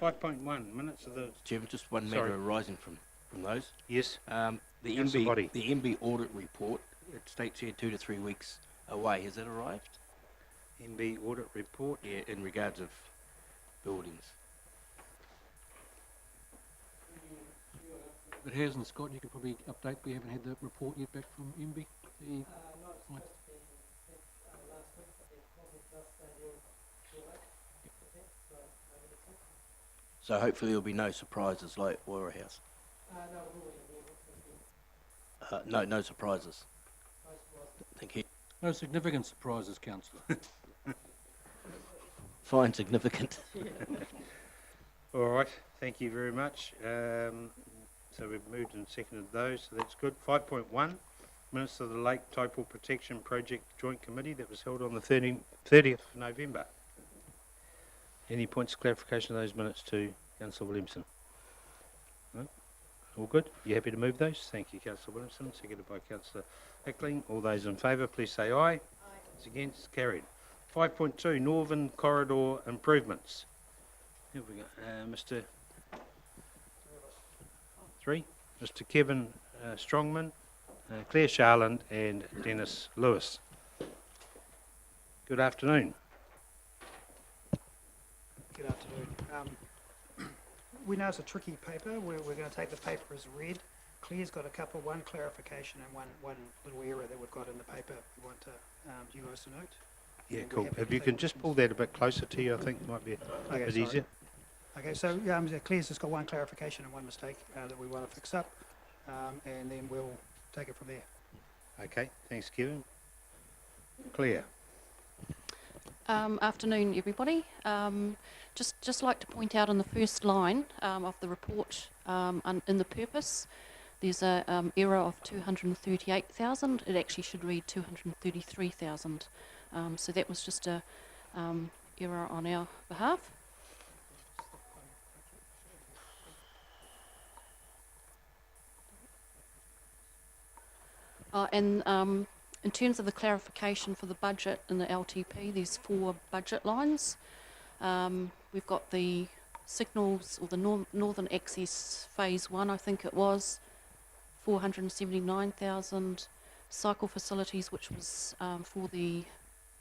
5.1 minutes of the... Chairman, just one matter arising from those. Yes. The MB audit report, it states here 2 to 3 weeks away. Has that arrived? MB audit report? Yeah, in regards of buildings. It hasn't, Scott. You can probably update. We haven't had the report yet back from MB. So hopefully there'll be no surprises like Waira House. No surprises. Thank you. No significant surprises, Councillor. Fine, significant. All right, thank you very much. So we've moved and seconded those, so that's good. 5.1, minutes of the Lake Taupo Protection Project Joint Committee that was held on the 30th of November. Any points of clarification of those minutes to Councillor Williamson? No? All good? You happy to move those? Thank you, Councillor Williamson. Seconded by Councillor Hickling. All those in favour, please say aye. Aye. Those against, carried. 5.2, Northern Corridor Improvements. Here we go. Mr. 3, Mr. Kevin Strongman, Claire Sharland and Dennis Lewis. Good afternoon. Good afternoon. We know it's a tricky paper. We're going to take the paper as read. Claire's got one clarification and one little error that we've got in the paper we want you guys to note. Yeah, cool. If you can just pull that a bit closer to you, I think it might be a bit easier. Okay, so Claire's just got one clarification and one mistake that we want to fix up, and then we'll take it from there. Okay, thanks, Kevin. Claire. Afternoon, everybody. Just like to point out on the first line of the report, in the purpose, there's a error of 238,000. It actually should read 233,000. So that was just a error on our behalf. In terms of the clarification for the budget in the LTP, there's 4 budget lines. We've got the signals, or the Northern Access Phase 1, I think it was, 479,000. Cycle facilities, which was for the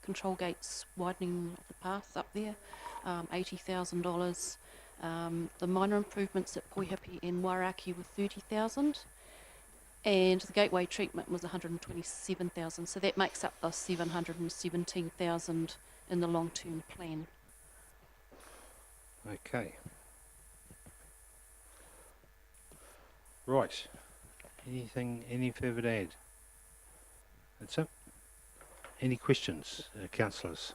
control gates widening of the path up there, $80,000. The minor improvements at Poihipi and Wairaki were 30,000. And the gateway treatment was 127,000, so that makes up the 717,000 in the long-term plan. Okay. Right. Any further to add? That's it. Any questions, councillors?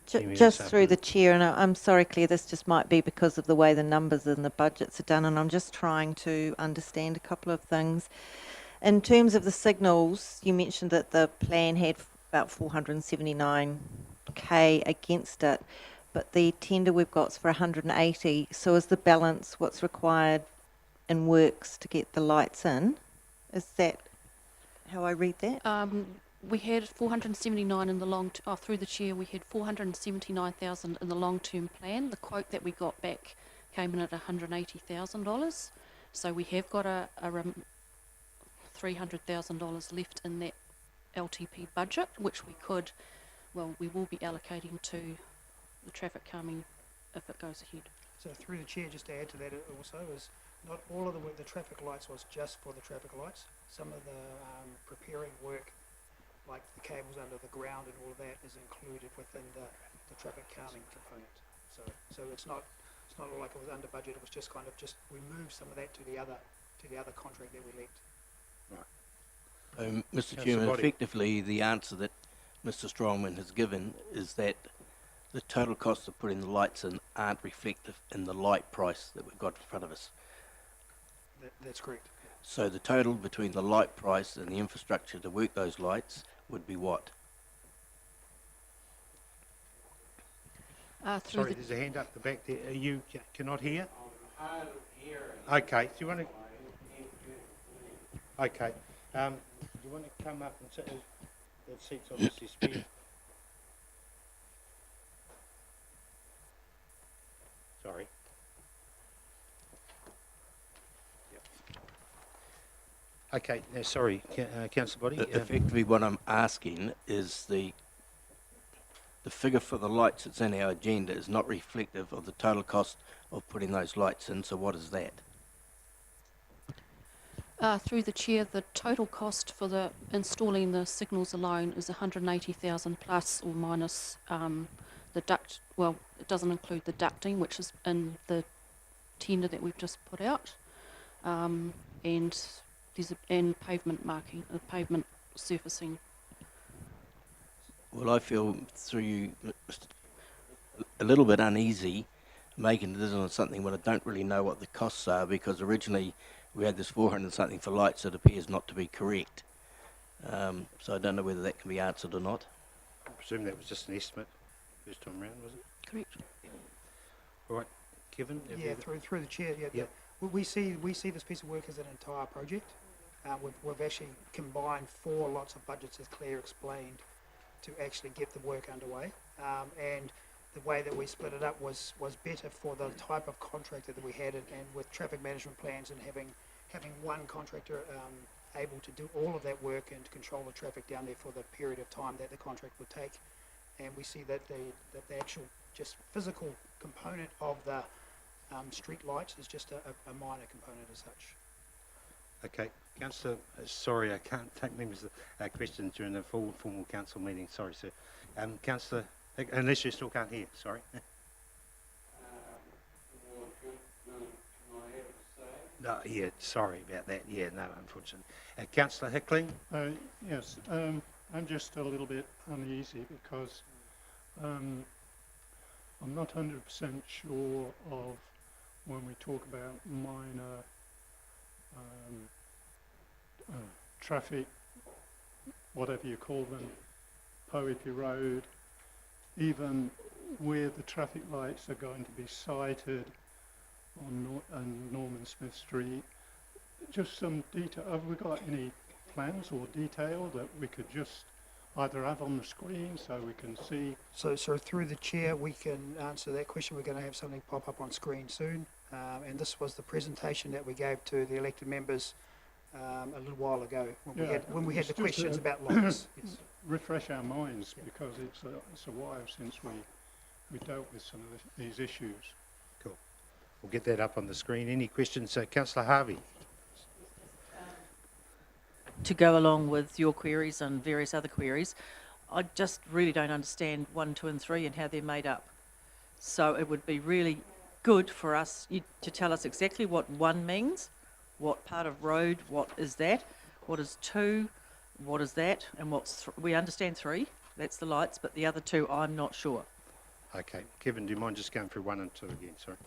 Just through the chair, and I'm sorry, Claire, this just might be because of the way the numbers and the budgets are done, and I'm just trying to understand a couple of things. In terms of the signals, you mentioned that the plan had about 479k against it, but the tender we've got is for 180. So is the balance what's required in works to get the lights in? Is that how I read that? We had 479 in the through the chair, we had 479,000 in the long-term plan. The quote that we got back came in at $180,000. So we have got a $300,000 left in that LTP budget, which we will be allocating to the traffic calming if it goes ahead. So through the chair, just to add to that also, is not all of the traffic lights was just for the traffic lights. Some of the preparing work, like the cables under the ground and all of that, is included within the traffic calming component. So it's not all like it was under budget. It was just we moved some of that to the other contract that we let. Right. Mr. Chairman, effectively the answer that Mr. Strongman has given is that the total cost of putting the lights in aren't reflective in the light price that we've got in front of us. That's correct. So the total between the light price and the infrastructure to work those lights would be what? Sorry, there's a hand up the back there. You cannot hear? I'm hard of hearing. Okay, do you want to... Okay. Do you want to come up and sit? That seat's obviously spare. Sorry. Okay, sorry, Councillor Body. Effectively, what I'm asking is the figure for the lights that's in our agenda is not reflective of the total cost of putting those lights in, so what is that? Through the chair, the total cost for the installing the signals alone is 180,000 plus or minus the duct. Well, it doesn't include the ducting, which is in the tender that we've just put out, and and pavement marking, pavement surfacing. Well, I feel through you a little bit uneasy making a decision on something when I don't really know what the costs are, because originally we had this 400 and something for lights that appears not to be correct. So I don't know whether that can be answered or not. I presume that was just an estimate first time round, was it? Correct. All right, Kevin? have Yeah, you- through the chair, yeah. Yep. We see this piece of work as an entire project. We've actually combined 4 lots of budgets, as Claire explained, to actually get the work underway. And the way that we split it up was better for the type of contractor that we had, and with traffic management plans and having one contractor able to do all of that work and to control the traffic down there for the period of time that the contract would take. And we see that the actual just physical component of the street lights is just a minor component as such. Okay, Councillor, sorry, I can't take members' questions during the full formal council meeting. Sorry, sir. Councillor, unless you still can't hear, sorry. No, yeah, sorry about that. Yeah, no, unfortunately. Councillor Hickling? Yes, I'm just a little bit uneasy because I'm not 100% sure of when we talk about minor traffic, whatever you call them, Poipi Road, even where the traffic lights are going to be sited on Norman Smith Street. Just some detail. Have we got any plans or detail that we could just either have on the screen so we can see? So through the chair, we can answer that question. We're going to have something pop up on screen soon. And this was the presentation that we gave to the elected members a little while ago when we had the questions about lights. Yes. Refresh our minds, because it's a while since we dealt with some of these issues. Cool. We'll get that up on the screen. Any questions? Councillor Harvey? To go along with your queries and various other queries, I just really don't understand 1, 2 and 3 and how they're made up. So it would be really good for us to tell us exactly what 1 means, what part of road, what is that, what is 2, what is that, and what's we understand 3, that's the lights, but the other 2 I'm not sure. Okay. Kevin, do you mind just going through 1 and 2 again? Sorry.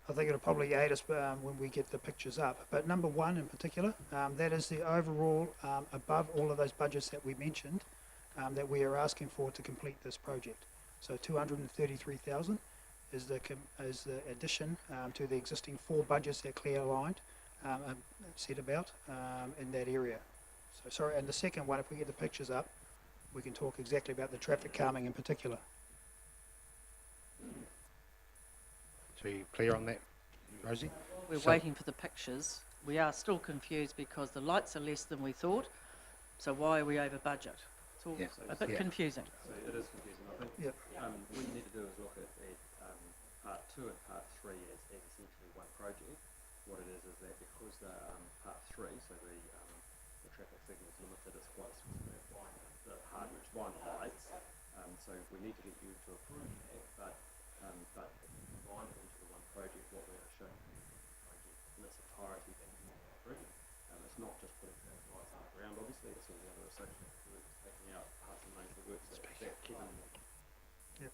I think it'll probably aid us when we get the pictures up. But number 1 in particular, that is the overall, above all of those budgets that we mentioned, that we are asking for to complete this project. So 233,000 is the addition to the existing 4 budgets that Claire aligned, said about in that area. So sorry, and the second one, if we get the pictures up, we can talk exactly about the traffic calming in particular. So you clear on that, Rosie? We're So- waiting for the pictures. We are still confused because the lights are less than we thought, so why are we over budget? It's all Yeah. a bit Yeah. confusing. So it is confusing. I think Yeah. what you need to do is look at part 2 and part 3 as essentially one project. What it is that because the part 3, so the traffic signal is limited, it's quite specific, the part which one lights. So we need to get you to approve that, but combine it into the one project, what we're showing project in its entirety that you want to approve. It's not just putting traffic lights on the ground, obviously, it's all the other associated works, taking out parts of the major works that Kevin. Yep.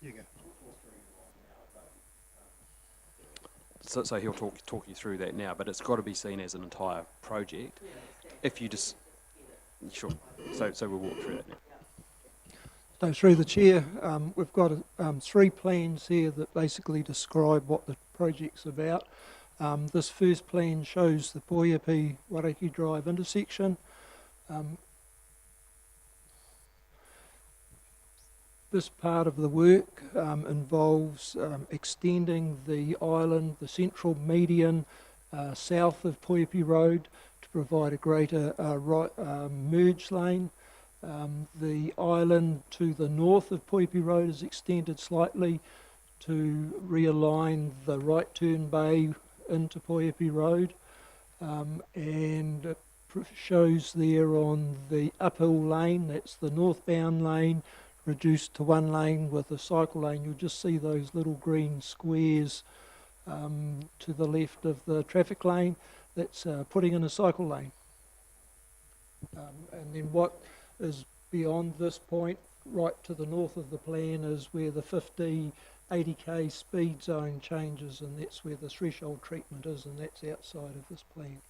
You go. So he'll talk you through that now, but it's got to be seen as an entire project. If you just, sure. So we'll walk through that now. So through the chair, we've got 3 plans here that basically describe what the project's about. This first plan shows the Poipi Waraki Drive intersection. This part of the work involves extending the island, the central median, south of Poipi Road to provide a greater merge lane. The island to the north of Poipi Road is extended slightly to realign the right turn bay into Poipi Road, and it shows there on the uphill lane, that's the northbound lane, reduced to one lane with a cycle lane. You'll just see those little green squares to the left of the traffic lane. That's putting in a cycle lane. And then what is beyond this point, right to the north of the plan, is where the 80k speed zone changes, and that's where the threshold treatment is, and that's outside of this plan.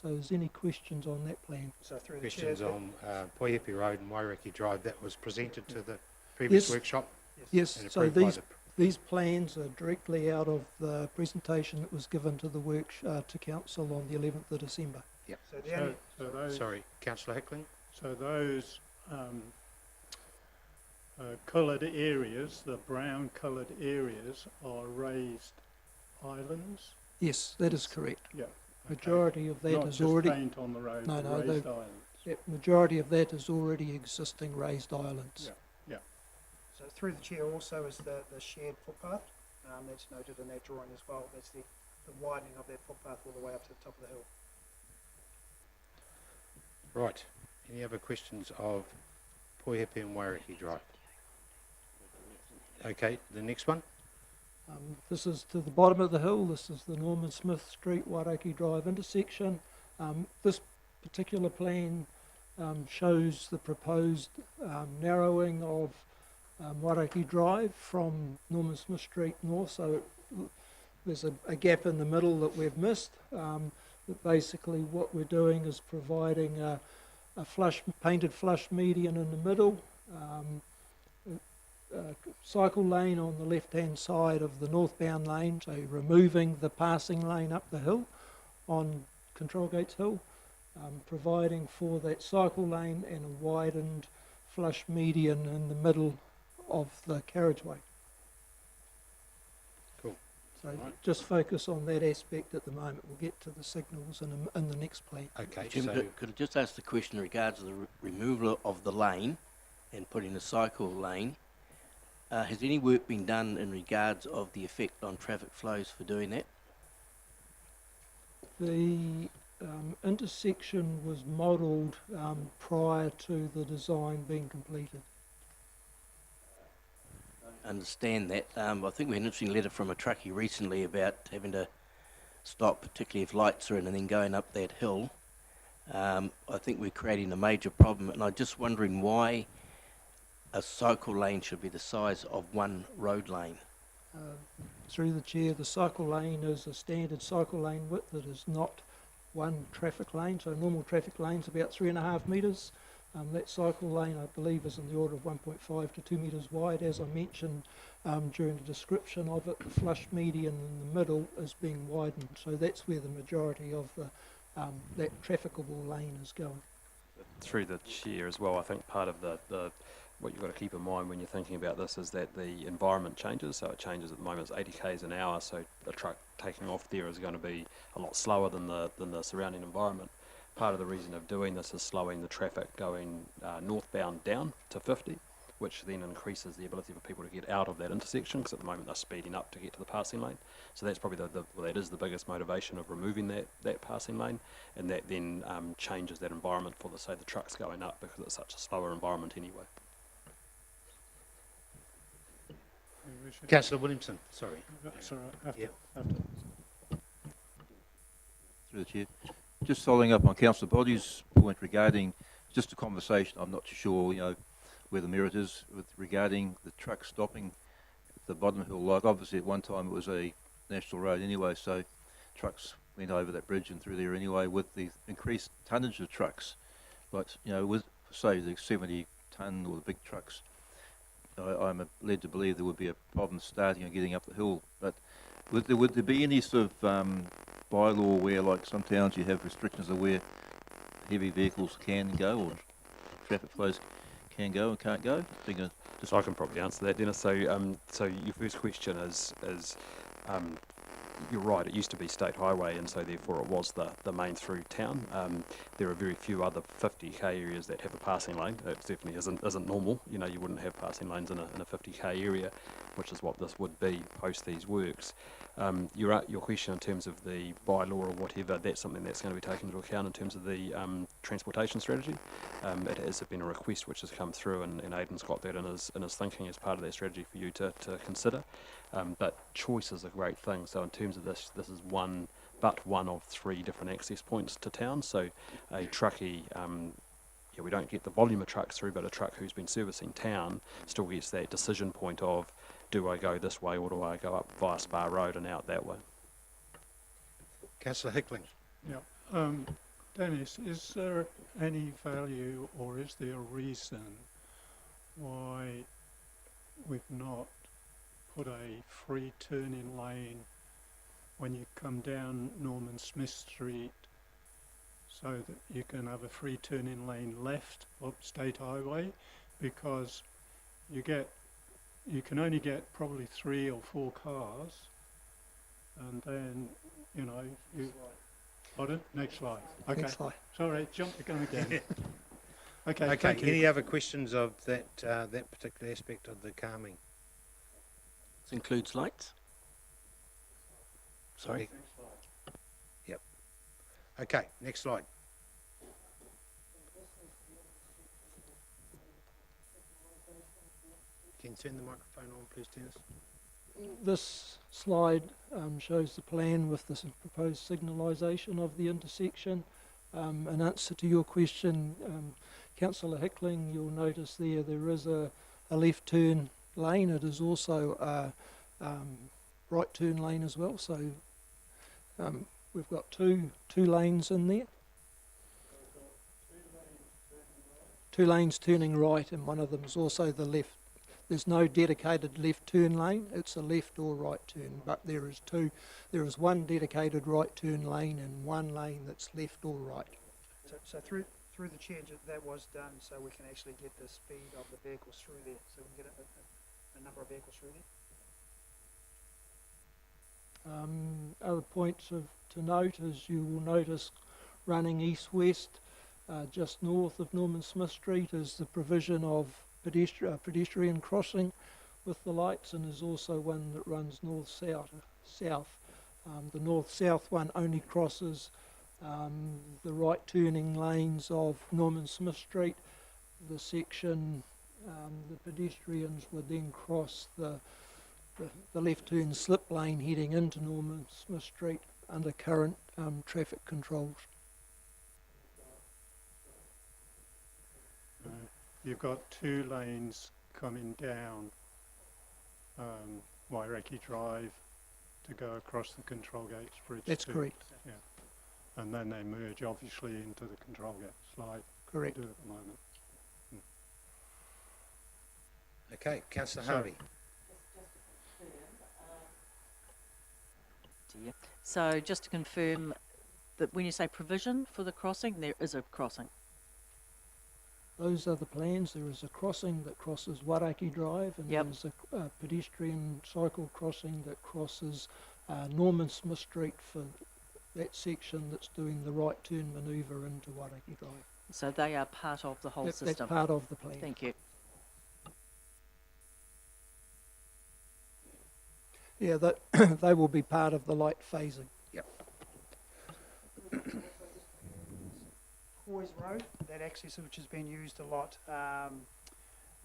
So is there any questions on that plan? So through the chair. Questions on Poipi Road and Waireki Drive, that was presented to the previous Yes. workshop? Yes, And so approved by these plans are directly out of the presentation that was given to the to council on the 11th of December. So the only, Sorry, Councillor Hickling? So those coloured areas, the brown coloured areas, are raised islands? Yes, that is correct. Yeah. Majority of that Not is just already, paint on the road, No, but no, raised they- islands. majority of that is already existing raised islands. Yeah. so through the chair also is the shared footpath. That's noted in that drawing as well. That's the widening of that footpath all the way up to the top of the hill. Right. Any other questions of Poipi and Waireki Drive? Okay, the next one. This is to the bottom of the hill. This is the Norman Smith Street, Waireki Drive intersection. This particular plan shows the proposed narrowing of Waireki Drive from Norman Smith Street north. So there's a gap in the middle that we've missed. But basically what we're doing is providing a painted flush median in the middle, cycle lane on the left-hand side of the northbound lane, so removing the passing lane up the hill on Control Gates Hill, providing for that cycle lane and a widened flush median in the middle of the carriageway. Cool. So Right. just focus on that aspect at the moment. We'll get to the signals in the next plan. Okay, Jim, so could I just ask the question in regards to the removal of the lane and putting a cycle lane? Has any work been done in regards of the effect on traffic flows for doing that? The intersection was modelled prior to the design being completed. Understand that. I think we had an interesting letter from a truckie recently about having to stop, particularly if lights are in, and then going up that hill. I think we're creating a major problem, and I'm just wondering why a cycle lane should be the size of one road lane. Through the chair, the cycle lane is a standard cycle lane width that is not one traffic lane. So normal traffic lane's about 3.5 metres. That cycle lane, I believe, is in the order of 1.5 to 2 metres wide. As I mentioned during the description of it, the flush median in the middle is being widened. So that's where the majority of that trafficable lane is going. Through the chair as well, I think part of the what you've got to keep in mind when you're thinking about this is that the environment changes. So it changes at the moment, it's 80 k's an hour, so a truck taking off there is going to be a lot slower than the surrounding environment. Part of the reason of doing this is slowing the traffic going northbound down to 50, which then increases the ability for people to get out of that intersection, because at the moment they're speeding up to get to the passing lane. So that's probably that is the biggest motivation of removing that passing lane, and that then changes that environment for the trucks going up, because it's such a slower environment anyway. Councillor Williamson, sorry. That's all right. Yep. Through the chair. Just following up on Councillor Boddy's point regarding just a conversation, I'm not too sure, where the merit is regarding the truck stopping at the bottom hill. Like obviously at one time it was a national road anyway, so trucks went over that bridge and through there anyway. With the increased tonnage of trucks, with say the 70 tonne or the big trucks, I'm led to believe there would be a problem starting and getting up the hill. But would there be any sort of bylaw where, like some towns, you have restrictions of where heavy vehicles can go or traffic flows can go and can't go? So I can probably answer that, Dennis. So your first question is you're right, it used to be state highway, and so therefore it was the main through town. There are very few other 50k areas that have a passing lane. It definitely isn't normal. You know, you wouldn't have passing lanes in a 50k area, which is what this would be post these works. Your question in terms of the bylaw or whatever, that's something that's going to be taken into account in terms of the transportation strategy. It has been a request which has come through, and Aidan's got that in his thinking as part of that strategy for you to consider. But choice is a great thing. So in terms of this is one of 3 different access points to town. So a truckie, we don't get the volume of trucks through, but a truck who's been servicing town still gets that decision point of, do I go this way or do I go up via Spa Road and out that way? Councillor Hickling. Yeah. Dennis, is there any value or is there a reason why we've not put a free turn-in lane when you come down Norman Smith Street, so that you can have a free turn-in lane left up State Highway? Because you can only get probably 3 or 4 cars, and then, you know, pardon? Next slide. Okay. Next slide. Sorry, jump the gun again. Okay, Okay, thank you. any other questions of that particular aspect of the calming? This includes lights? Sorry? Yep. Okay, next slide. Can you turn the microphone on, please, Dennis? This slide shows the plan with the proposed signalisation of the intersection. In answer to your question, Councillor Hickling, you'll notice there is a left turn lane. It is also a right turn lane as well. So we've got two lanes in there. 2 lanes turning right, and one of them is also the left. There's no dedicated left turn lane. It's a left or right turn, but there is 2. There is 1 dedicated right turn lane and 1 lane that's left or right. So through the chair, that was done so we can actually get the speed of the vehicles through there, so we can get a number of vehicles through there. Other points to note is you will notice running east-west, just north of Norman Smith Street, is the provision of pedestrian crossing with the lights, and there's also one that runs north-south. The north-south one only crosses the right turning lanes of Norman Smith Street. The section, the pedestrians would then cross the left turn slip lane heading into Norman Smith Street under current traffic controls. You've got 2 lanes coming down Waireki Drive to go across the control gates bridge. That's correct. Yeah. And then they merge obviously into the control gates like Correct. we do at the moment. Okay, Councillor Sorry. Harvey. So just to confirm that when you say provision for the crossing, there is a crossing. Those are the plans. There is a crossing that crosses Waraki Drive, and Yep. there's a pedestrian cycle crossing that crosses Norman Smith Street for that section that's doing the right turn manoeuvre into Waraki Drive. So they are part of the whole That's system. part of the plan. Thank you. Yeah, that they will be part of the light phasing. Hoyes Road, that access which has been used a lot,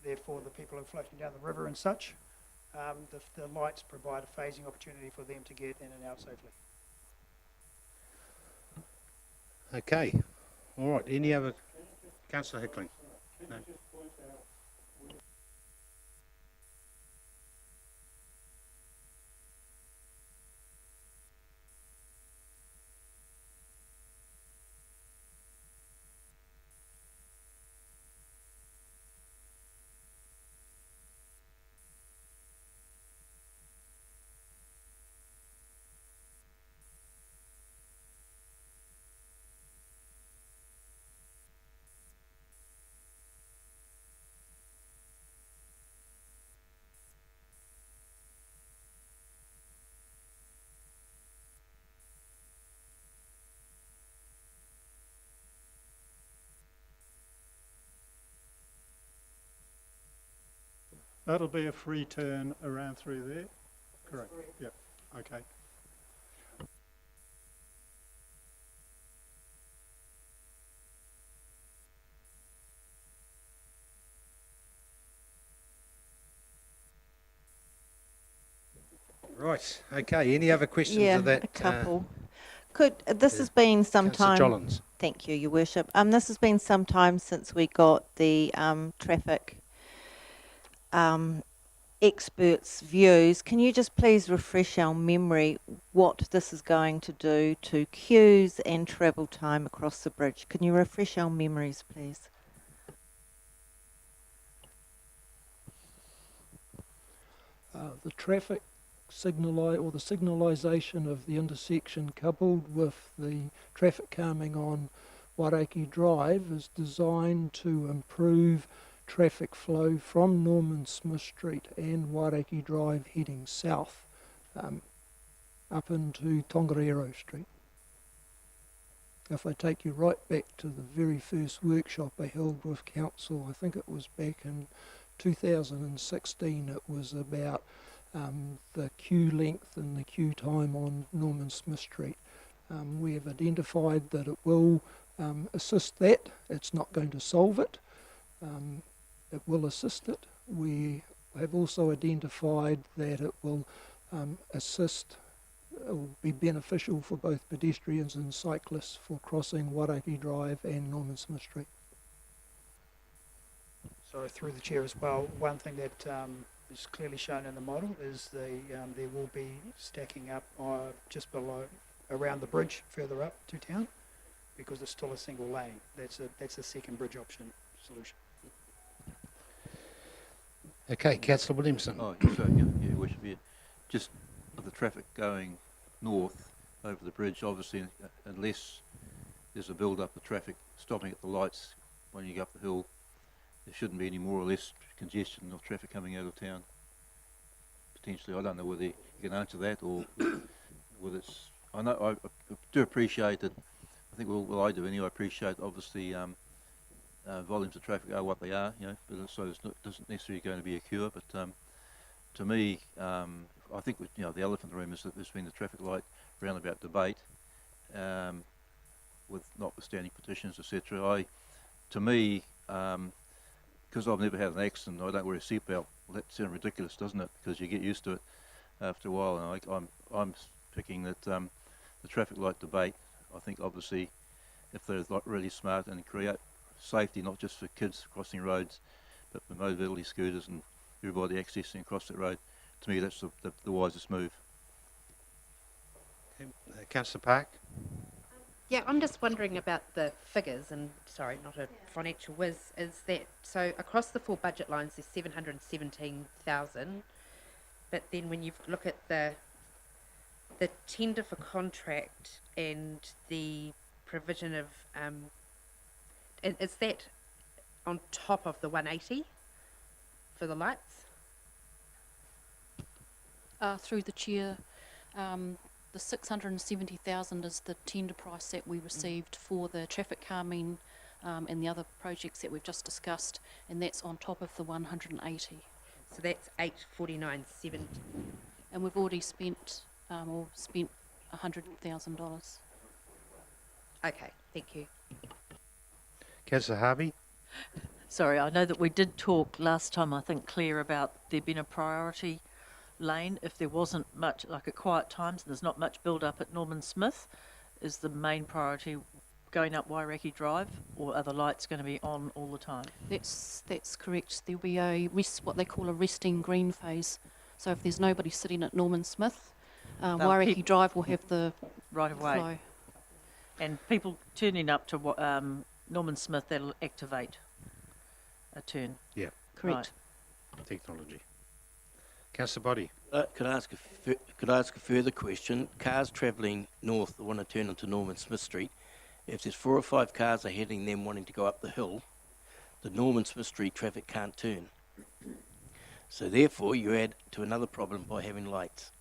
therefore the people who are floating down the river and such, the lights provide a phasing opportunity for them to get in and out safely. Okay, all right, any other? Councillor Hickling? No. That'll be a free turn around through there? Correct, yep, okay. Right, okay, any other questions Yeah, of that? a couple. This yeah. has been some Councillor time. Jollins. Thank you, Your Worship. This has been some time since we got the traffic experts' views. Can you just please refresh our memory what this is going to do to queues and travel time across the bridge? Can you refresh our memories, please? The traffic or the signalisation of the intersection coupled with the traffic calming on Wairakei Drive is designed to improve traffic flow from Norman Smith Street and Wairakei Drive heading south up into Tongariro Street. If I take you right back to the very first workshop I held with Council, I think it was back in 2016, it was about the queue length and the queue time on Norman Smith Street. We have identified that it will assist that. It's not going to solve it. It will assist it. We have also identified that it will assist, it will be beneficial for both pedestrians and cyclists for crossing Wairakei Drive and Norman Smith Street. So through the chair as well, one thing that is clearly shown in the model is there will be stacking up just below, around the bridge further up to town, because it's still a single lane. That's a second bridge option solution. Okay, Councillor Williamson. Oh, so, yeah, Your Worship, yeah. Just with the traffic going north over the bridge, obviously, unless there's a build-up of traffic stopping at the lights when you go up the hill, there shouldn't be any more or less congestion of traffic coming out of town. Potentially, I don't know whether you can answer that or whether it's. I know I do appreciate that. I think well I do anyway. I appreciate obviously volumes of traffic are what they are, you know. But so it's not doesn't necessarily going to be a cure. But to me, I think the elephant in the room is that there's been the traffic light roundabout debate, with notwithstanding petitions, etc. To me. Because I've never had an accident, I don't wear a seatbelt. Well, that sounds ridiculous, doesn't it? Because you get used to it after a while. And I'm picking that the traffic light debate. I think obviously, if they're really smart and create safety not just for kids crossing roads, but for mobility scooters and everybody accessing across that road, to me that's the wisest move. Okay, Councillor Park. Yeah, I'm just wondering about the figures, and sorry, not a financial whiz, is that, so across the four budget lines there's 717,000, but then when you look at the tender for contract and the provision of, is that on top of the 180 for the lights? Through the chair, the 670,000 is the tender price that we received for the traffic calming and the other projects that we've just discussed, and that's on top of the 180. So that's 849.70. And we've already spent $100,000. Okay, thank you. Councillor Harvey. Sorry, I know that we did talk last time, I think, Claire, about there being a priority lane if there wasn't much, like at quiet times and there's not much build up at Norman Smith. Is the main priority going up Wairakei Drive, or are the lights going to be on all the time? That's correct. There'll be what they call a resting green phase. So if there's nobody sitting at Norman Smith, Wairakei Drive will have the right of way. flow. And people turning up to Norman Smith, that'll activate a turn. Yeah. Correct. Right. Technology. Councillor Body. Could I ask a further question? Cars travelling north that want to turn into Norman Smith Street, if there's 4 or 5 cars are heading them wanting to go up the hill, the Norman Smith Street traffic can't turn. So therefore you add to another problem by having lights.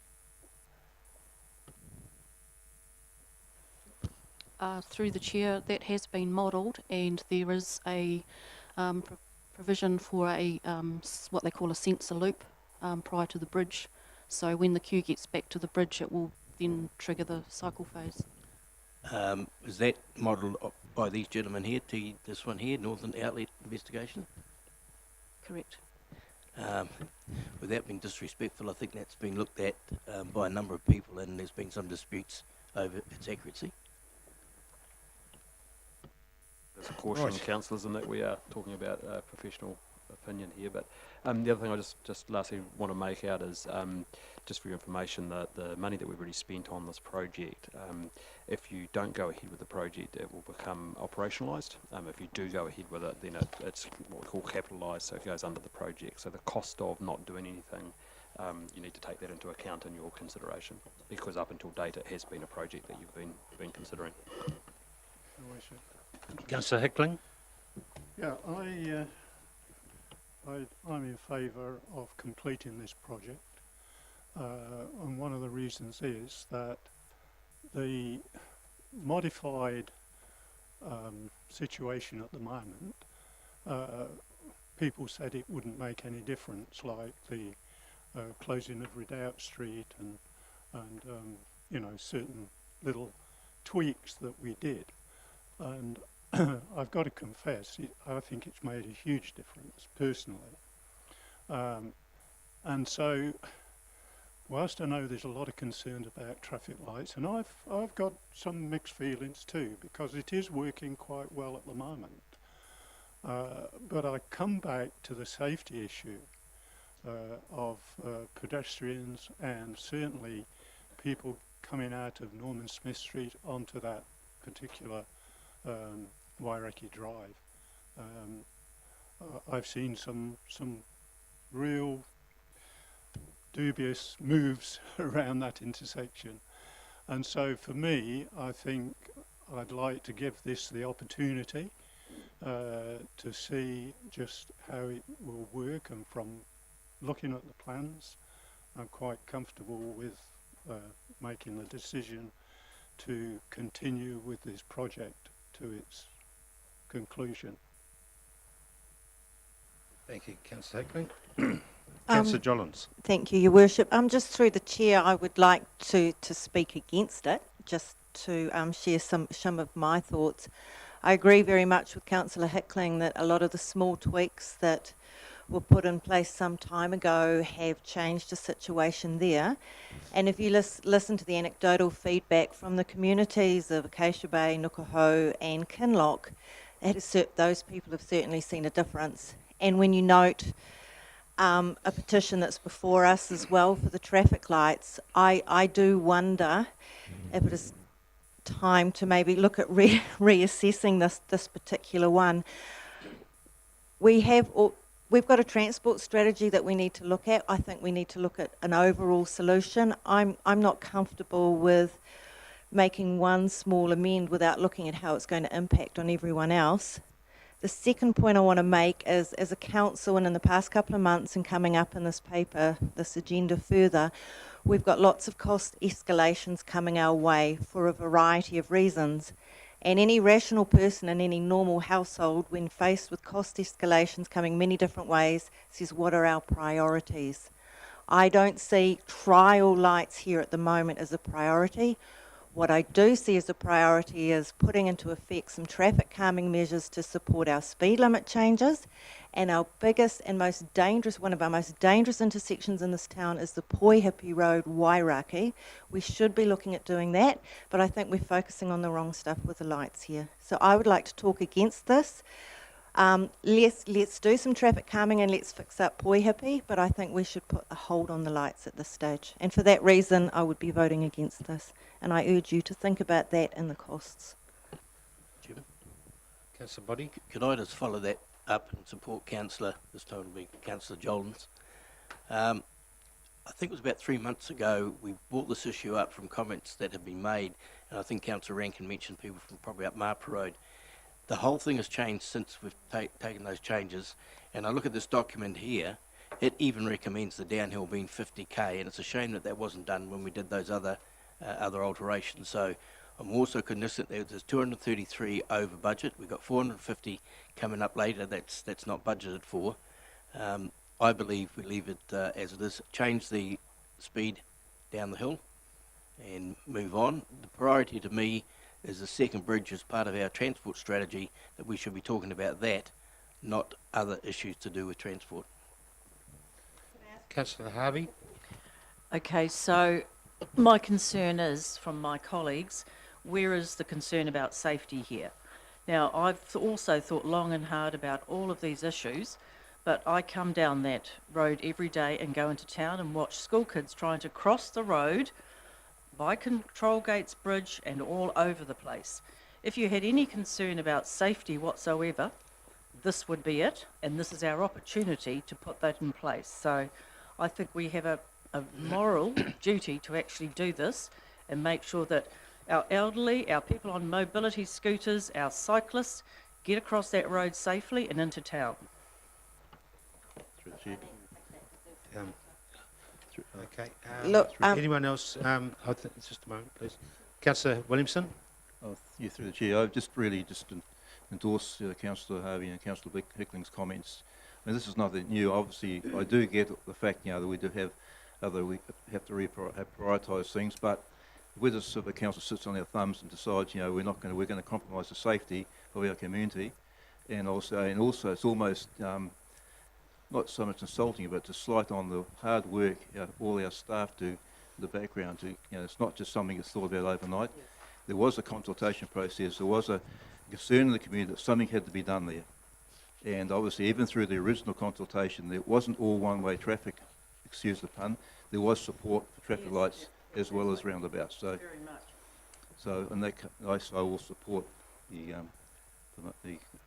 Through the chair, that has been modelled, and there is a provision for a what they call a sensor loop prior to the bridge. So when the queue gets back to the bridge, it will then trigger the cycle phase. Is that modelled by these gentlemen here, this one here, Northern Outlet Investigation? Correct. Without being disrespectful, I think that's been looked at by a number of people, and there's been some disputes over its accuracy. There's a caution, councillors, in that we are talking about professional opinion here. But the other thing I just lastly want to make out is just for your information that the money that we've already spent on this project, if you don't go ahead with the project, it will become operationalised. If you do go ahead with it, then it's what we call capitalised, so it goes under the project. So the cost of not doing anything, you need to take that into account in your consideration, because up until date it has been a project that you've been considering. Councillor Hickling? Yeah, I'm in favour of completing this project, and one of the reasons is that the modified situation at the moment, people said it wouldn't make any difference, like the closing of Redoubt Street and you know, certain little tweaks that we did, and I've got to confess, I think it's made a huge difference personally. And so, whilst I know there's a lot of concern about traffic lights, and I've got some mixed feelings too, because it is working quite well at the moment. But I come back to the safety issue of pedestrians and certainly people coming out of Norman Smith Street onto that particular Wairaki Drive. I've seen some real dubious moves around that intersection, and so for me, I think I'd like to give this the opportunity to see just how it will work, and from looking at the plans, I'm quite comfortable with making the decision to continue with this project to its conclusion. Thank you, Councillor Hickling. Councillor Jollins. Thank you, Your Worship. Just through the chair, I would like to speak against it, just to share some of my thoughts. I agree very much with Councillor Hickling that a lot of the small tweaks that were put in place some time ago have changed the situation there. And if you listen to the anecdotal feedback from the communities of Acacia Bay, Nukaho and Kinloch, those people have certainly seen a difference. And when you note a petition that's before us as well for the traffic lights, I do wonder if it is time to maybe look at reassessing this particular one. We've got a transport strategy that we need to look at. I think we need to look at an overall solution. I'm not comfortable with making one small amend without looking at how it's going to impact on everyone else. The second point I want to make is, as a council and in the past couple of months and coming up in this paper, this agenda further, we've got lots of cost escalations coming our way for a variety of reasons. And any rational person in any normal household, when faced with cost escalations coming many different ways, says, what are our priorities? I don't see trial lights here at the moment as a priority. What I do see as a priority is putting into effect some traffic calming measures to support our speed limit changes. And our biggest and most dangerous, one of our most dangerous intersections in this town is the Poihipi Road, Wairaki. We should be looking at doing that, but I think we're focusing on the wrong stuff with the lights here. So I would like to talk against this. Let's do some traffic calming and let's fix up Poihipi, but I think we should put a hold on the lights at this stage. And for that reason, I would be voting against this. And I urge you to think about that and the costs. Chairman? Councillor Boddy. Could I just follow that up and support Councillor, this time it'll be Councillor Jollins. I think it was about 3 months ago we brought this issue up from comments that had been made, and I think Councillor Rankin mentioned people from probably up Marpa Road. The whole thing has changed since we've taken those changes, and I look at this document here, it even recommends the downhill being 50k, and it's a shame that that wasn't done when we did those other alterations. So I'm also cognizant that there's 233 over budget. We've got 450 coming up later. That's not budgeted for. I believe we leave it as it is. Change the speed down the hill and move on. The priority to me is the second bridge as part of our transport strategy, that we should be talking about that, not other issues to do with transport. Councillor Harvey? Okay, so my concern is, from my colleagues, where is the concern about safety here? Now, I've also thought long and hard about all of these issues, but I come down that road every day and go into town and watch school kids trying to cross the road by Control Gates Bridge and all over the place. If you had any concern about safety whatsoever, this would be it, and this is our opportunity to put that in place. So I think we have a moral duty to actually do this and make sure that our elderly, our people on mobility scooters, our cyclists get across that road safely and into town. Through the chair. Okay. Look, anyone else? Just a moment, please. Councillor Williamson? Through the chair. I just really endorse Councillor Harvey and Councillor Hickling's comments. I mean, this is nothing new. Obviously, I do get the fact, that we do have we have to prioritise things, but whether the council sits on their thumbs and decides, we're going to compromise the safety of our community, and also it's almost not so much insulting, but to slight on the hard work all our staff do in the background. It's not just something that's thought about overnight. There was a consultation process. There was a concern in the community that something had to be done there. And obviously, even through the original consultation, there wasn't all one-way traffic, excuse the pun. There was support for traffic lights as well as roundabouts. So, Very much. so in that case, I will support the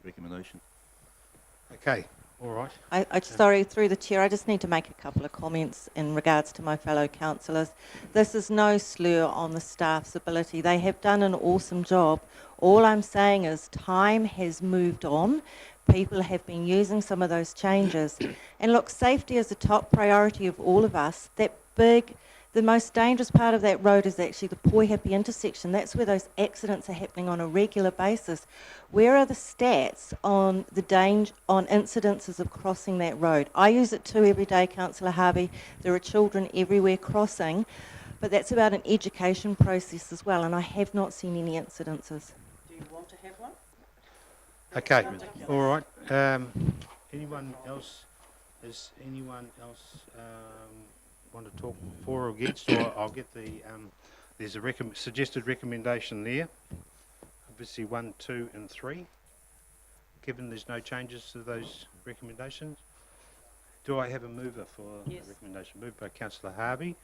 recommendation. Okay, all right. Sorry, through the chair, I just need to make a couple of comments in regards to my fellow councillors. This is no slur on the staff's ability. They have done an awesome job. All I'm saying is time has moved on. People have been using some of those changes. And look, safety is a top priority of all of us. The most dangerous part of that road is actually the Poihapi intersection. That's where those accidents are happening on a regular basis. Where are the stats on on incidences of crossing that road? I use it too every day, Councillor Harvey. There are children everywhere crossing, but that's about an education process as well, and I have not seen any incidences. Do you want to have one? Okay, all right. Anyone else? Does anyone else want to talk for or against? Or I'll get the. There's a suggested recommendation there. Obviously 1, 2, and 3. Given there's no changes to those recommendations, do I have a mover for Yes. the recommendation? Moved by Councillor Harvey,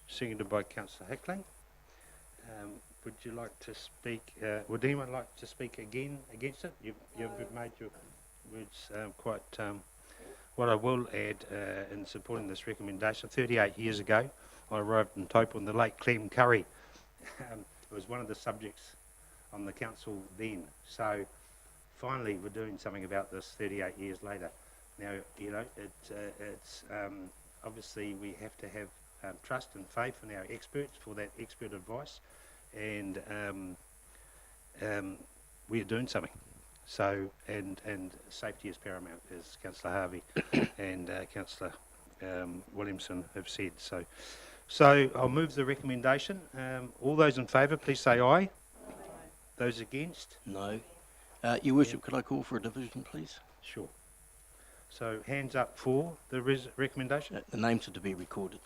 seconded by Councillor Hickling. Would you like to speak? Would anyone like to speak again against it? You've made your words quite. What I will add in supporting this recommendation, 38 years ago, I arrived in Taupo and the late Clem Curry. It was one of the subjects on the council then. So finally, we're doing something about this 38 years later. Now, it's obviously we have to have trust and faith in our experts for that expert advice. And we are doing something. So, and safety is paramount, as Councillor Harvey and Councillor Williamson have said. So I'll move the recommendation. All those in favour, please say aye. Those against? No. Your Worship, could I call for a division, please? Sure. So hands up for the recommendation. The names are to be recorded.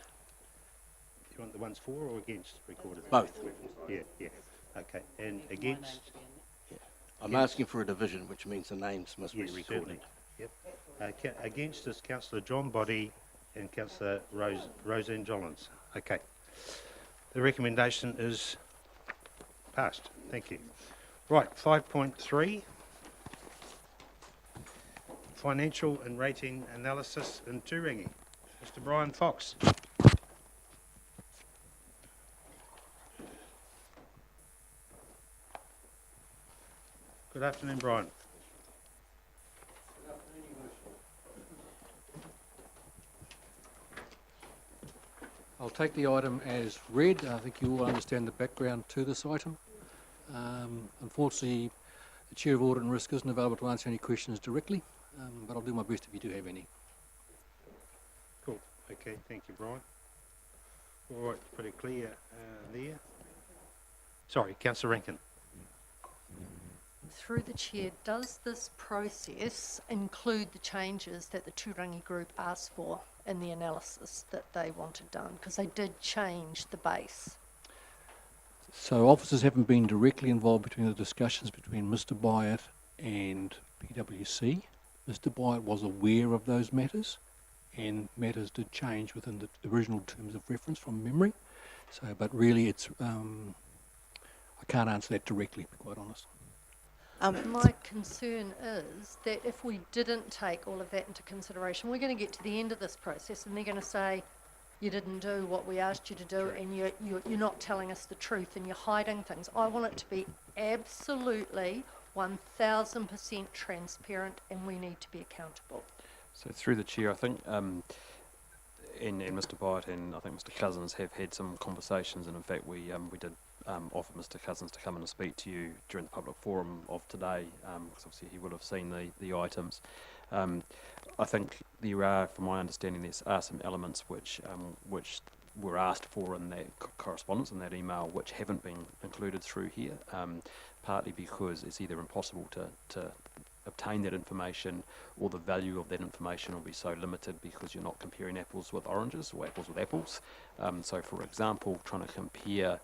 You want the ones for or against recorded? Both. Yeah. Okay. And against? I'm asking for a division, which means the names must be Yes, recorded. certainly. Yep. Against is Councillor John Boddy and Councillor Roseanne Jollins. Okay. The recommendation is passed. Thank you. Right, 5.3. Financial and rating analysis in Turangi. Mr. Brian Fox. Good afternoon, Brian. I'll take the item as read. I think you all understand the background to this item. Unfortunately, the Chair of Audit and Risk isn't available to answer any questions directly, but I'll do my best if you do have any. Cool. Okay, thank you, Brian. All right, pretty clear there. Sorry, Councillor Rankin. Through the chair, does this process include the changes that the Turangi group asked for in the analysis that they wanted done? Because they did change the base. So officers haven't been directly involved between the discussions between Mr. Byatt and PwC. Mr. Byatt was aware of those matters, and matters did change within the original terms of reference from memory. So, but really it's, I can't answer that directly, to be quite honest. My concern is that if we didn't take all of that into consideration, we're going to get to the end of this process and they're going to say, you didn't do what we asked you to do, and you're not telling us the truth and you're hiding things. I want it to be absolutely 1000% transparent, and we need to be accountable. So through the chair, I think, and Mr. Byatt and I think Mr. Cousins have had some conversations, and in fact we did offer Mr. Cousins to come in and speak to you during the public forum of today, because obviously he would have seen the items. I think there are, from my understanding, there are some elements which were asked for in that correspondence, in that email, which haven't been included through here, partly because it's either impossible to obtain that information, or the value of that information will be so limited because you're not comparing apples with oranges or apples with apples. So for example, trying to compare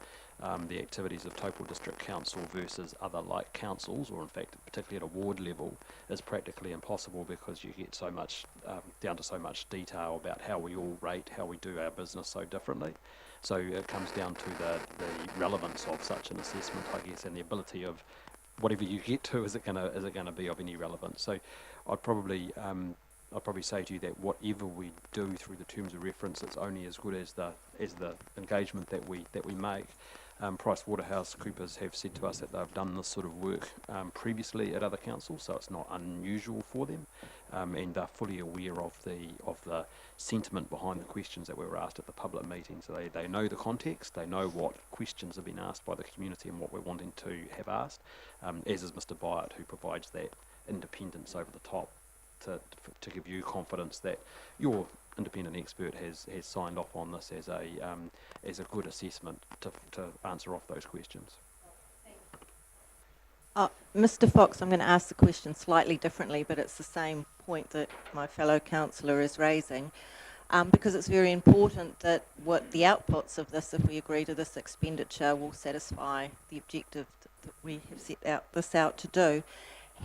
the activities of Taupo District Council versus other like councils, or in fact particularly at a ward level, is practically impossible because you get so much down to so much detail about how we all rate, how we do our business so differently. So it comes down to the relevance of such an assessment, I guess, and the ability of whatever you get to, is it gonna be of any relevance? So I'd probably say to you that whatever we do through the terms of reference, it's only as good as the engagement that we make. PricewaterhouseCoopers have said to us that they've done this sort of work previously at other councils, so it's not unusual for them, and they're fully aware of the sentiment behind the questions that we were asked at the public meeting. So they know the context, they know what questions have been asked by the community and what we're wanting to have asked, as is Mr. Byatt, who provides that independence over the top to give you confidence that your independent expert has signed off on this as a good assessment to answer off those questions. Mr. Fox, I'm going to ask the question slightly differently, but it's the same point that my fellow councillor is raising, because it's very important that what the outputs of this, if we agree to this expenditure, will satisfy the objective that we have set this out to do.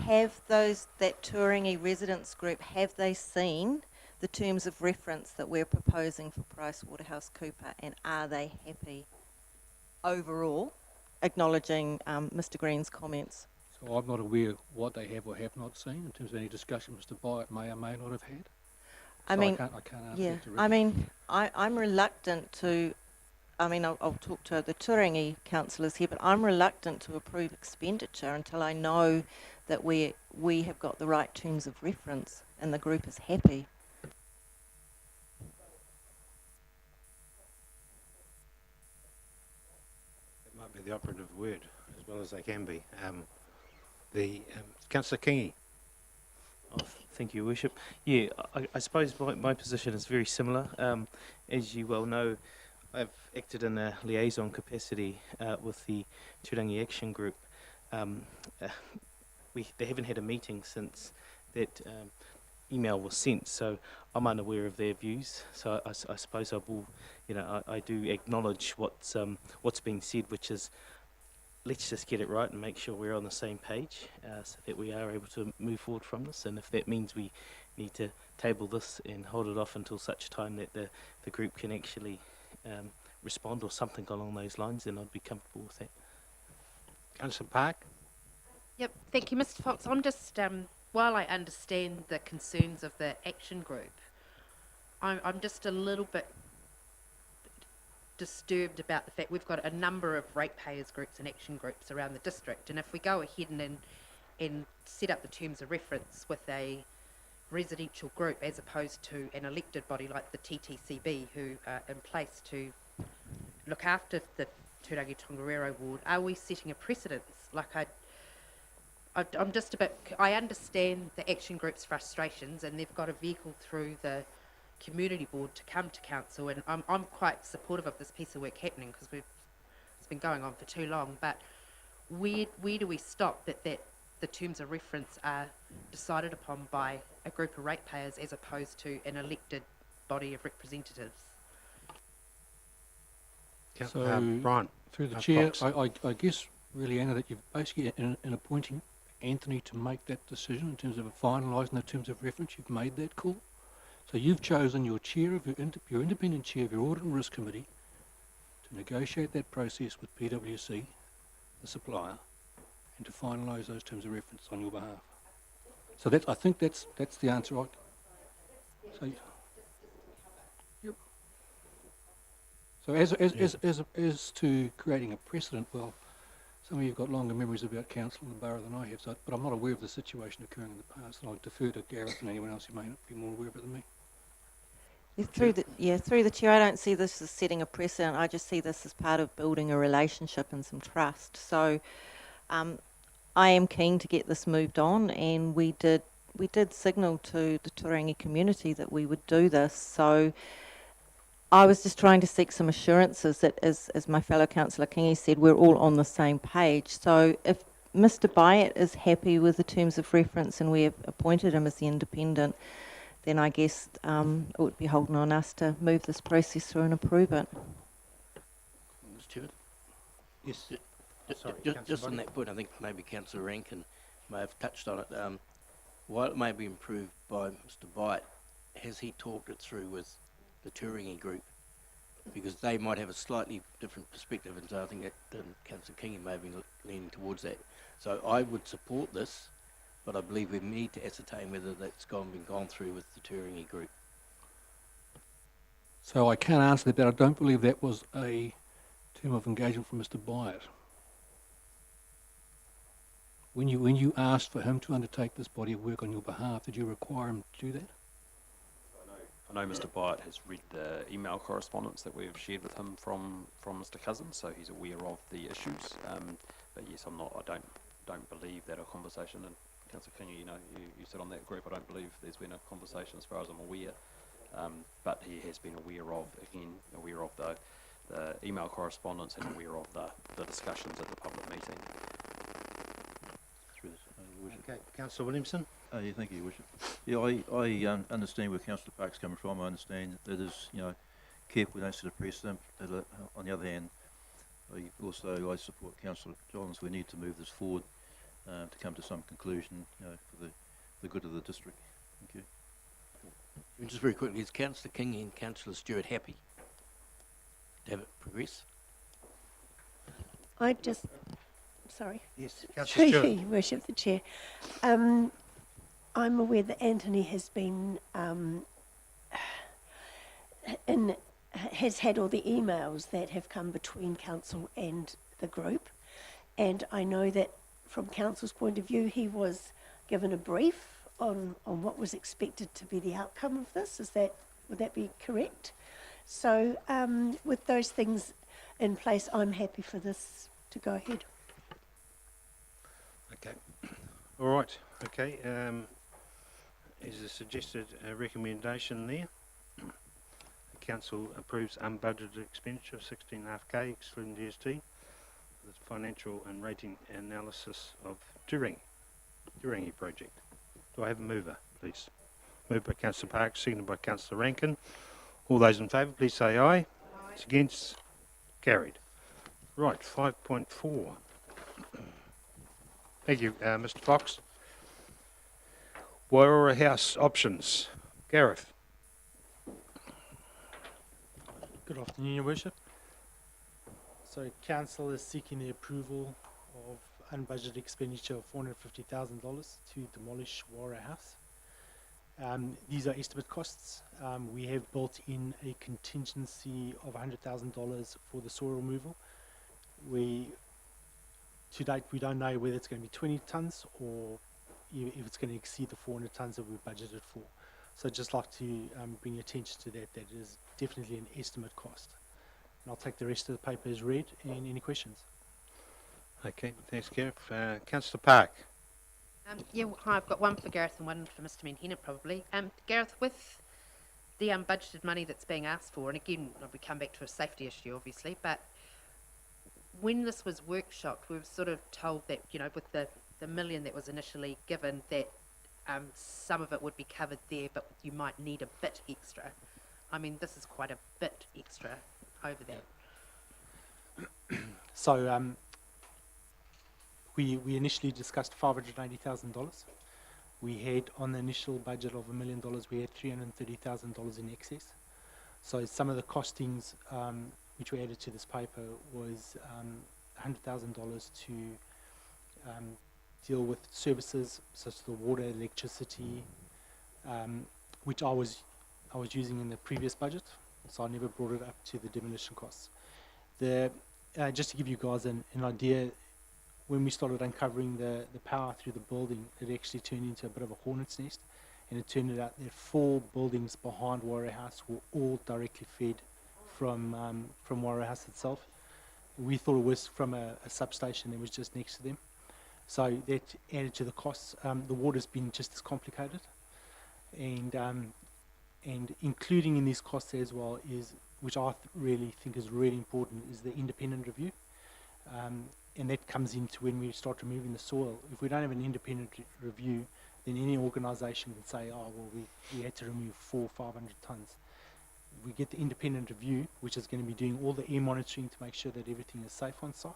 Have that Turangi residents group, have they seen the terms of reference that we're proposing for PricewaterhouseCoopers, and are they happy overall, acknowledging Mr. Green's comments? So I'm not aware what they have or have not seen in terms of any discussion Mr. Byatt may or may not have had. I can't answer yeah, that directly. I mean, I'm reluctant to, I'll talk to the Turangi councillors here, but I'm reluctant to approve expenditure until I know that we have got the right terms of reference and the group is happy. That might be the operative word, as well as they can be. Councillor Kingi. Oh, thank you, Worship. Yeah, I suppose my position is very similar. As you well know, I've acted in a liaison capacity with the Turangi Action Group. They haven't had a meeting since that email was sent, so I'm unaware of their views. So I suppose I will, I do acknowledge what's been said, which is, let's just get it right and make sure we're on the same page, so that we are able to move forward from this. And if that means we need to table this and hold it off until such time that the group can actually respond or something along those lines, then I'd be comfortable with that. Councillor Park. Yep, thank you, Mr. Fox. I'm just, while I understand the concerns of the action group, I'm just a little bit disturbed about the fact we've got a number of ratepayers groups and action groups around the district, and if we go ahead and set up the terms of reference with a residential group as opposed to an elected body like the TTCB, who are in place to look after the Turangi-Tongariro ward, are we setting a precedence? Like I'm just a bit, I understand the action group's frustrations, and they've got a vehicle through the community board to come to council, and I'm quite supportive of this piece of work happening because it's been going on for too long, but where do we stop that the terms of reference are decided upon by a group of ratepayers as opposed to an elected body of representatives? So, Brian. through the chair, Fox. I guess really, Anna, that you've basically, in appointing Anthony to make that decision in terms of finalising the terms of reference, you've made that call. So you've chosen your chair of your independent chair of your Audit and Risk Committee to negotiate that process with PwC, the supplier, and to finalise those terms of reference on your behalf. So I think that's the answer. So, yep. So as to creating a precedent, well, some of you have got longer memories about council and the borough than I have, but I'm not aware of the situation occurring in the past, and I'll defer to Gareth and anyone else who may not be more aware of it than me. Through the chair, I don't see this as setting a precedent. I just see this as part of building a relationship and some trust. So I am keen to get this moved on, and we did signal to the Turangi community that we would do this. So I was just trying to seek some assurances that, as my fellow councillor Kingy said, we're all on the same page. So if Mr. Byatt is happy with the terms of reference and we have appointed him as the independent, then I guess it would be holding on us to move this process through and approve it. Mr. Chairman? Yes. Sorry, Just on that point, I think maybe Councillor Rankin may have touched on it. While it may be improved by Mr. Byatt, has he talked it through with the Turangi group? Because they might have a slightly different perspective, and so I think that Councillor Kingy may have been leaning towards that. So I would support this, but I believe we need to ascertain whether that's been gone through with the Turangi group. So I can't answer that, but I don't believe that was a term of engagement from Mr. Byatt. When you asked for him to undertake this body of work on your behalf, did you require him to do that? I know Mr. Byatt has read the email correspondence that we've shared with him from Mr. Cousins, so he's aware of the issues. But yes, I don't believe that a conversation, and Councillor Kingy, you sit on that group, I don't believe there's been a conversation as far as I'm aware. But he has been aware of the email correspondence and aware of the discussions at the public meeting. Okay, Councillor Williamson. Yeah, thank you, Your Worship. Yeah, I understand where Councillor Park's coming from. I understand that is, careful we don't set a precedent. On the other hand, I support Councillor Johns. We need to move this forward to come to some conclusion, for the good of the district. Thank you. Just very quickly, is Councillor Kingy and Councillor Stewart happy to have it progress? Sorry. Yes, Councillor Stewart. Your Worship, the Chair. I'm aware that Anthony has been has had all the emails that have come between council and the group, and I know that from council's point of view, he was given a brief on what was expected to be the outcome of this. Would that be correct? So with those things in place, I'm happy for this to go ahead. Okay. All right. Okay. Is a suggested recommendation there. The council approves unbudgeted expenditure of 16.5k excluding GST. The financial and rating analysis of Turangi project. Do I have a mover, please? Moved by Councillor Park, seconded by Councillor Rankin. All those in favour, please say aye. Aye. Against? Carried. Right, 5.4. Thank you, Mr. Fox. Waiora House options. Gareth. Good afternoon, Your Worship. So, Council is seeking the approval of unbudgeted expenditure of $450,000 to demolish Waiora House. These are estimate costs. We have built in a contingency of $100,000 for the soil removal. To date, we don't know whether it's going to be 20 tonnes or if it's going to exceed the 400 tonnes that we've budgeted for. So I'd just like to bring attention to that it is definitely an estimate cost. And I'll take the rest of the paper as read and any questions. Okay, thanks, Gareth. Councillor Park. Yeah, hi, I've got one for Gareth and one for Mr. Menhena probably. Gareth, with the unbudgeted money that's being asked for, and again, we come back to a safety issue obviously, but when this was workshopped, we were sort of told that, you know, with the million that was initially given, that some of it would be covered there, but you might need a bit extra. I mean, this is quite a bit extra over that. So we initially discussed $580,000. We had on the initial budget of $1 million, we had $330,000 in excess. So some of the costings which we added to this paper was $100,000 to deal with services such as the water, electricity, which I was using in the previous budget, so I never brought it up to the demolition costs. Just to give you guys an idea, when we started uncovering the power through the building, it actually turned into a bit of a hornet's nest, and it turned out that 4 buildings behind Warrior House were all directly fed from Warrior House itself. We thought it was from a substation that was just next to them. So that added to the costs. The water's been just as complicated, and including in these costs as well is, which I really think is really important, is the independent review. And that comes into when we start removing the soil. If we don't have an independent review, then any organisation can say, oh, well, we had to remove 400 or 500 tonnes. We get the independent review, which is going to be doing all the air monitoring to make sure that everything is safe on site,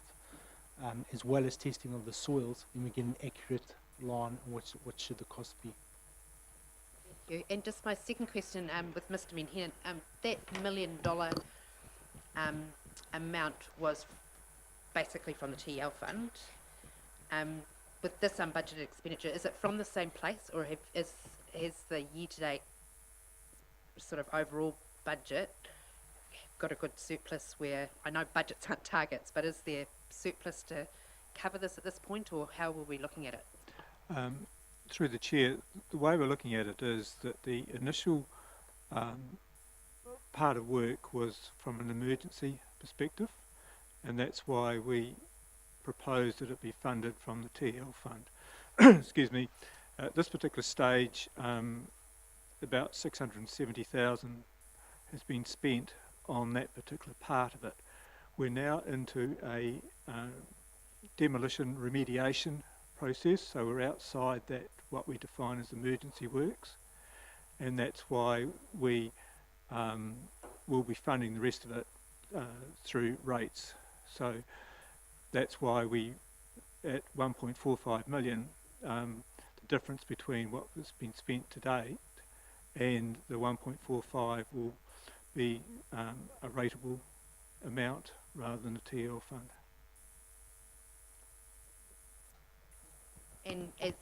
as well as testing of the soils, and we get an accurate line on what should the cost be. Thank you. And just my second question with Mr. Menhena, that $1 million amount was basically from the TL fund. With this unbudgeted expenditure, is it from the same place, or has the year-to-date sort of overall budget got a good surplus where, I know budgets aren't targets, but is there surplus to cover this at this point, or how were we looking at it? Through the chair, the way we're looking at it is that the initial part of work was from an emergency perspective, and that's why we proposed that it be funded from the TL fund. Excuse me. At this particular stage, about 670,000 has been spent on that particular part of it. We're now into a demolition remediation process, so we're outside that, what we define as emergency works, and that's why we will be funding the rest of it through rates. So that's why we, at 1.45 million, the difference between what has been spent to date and the 1.45 will be a rateable amount rather than a TL fund. And as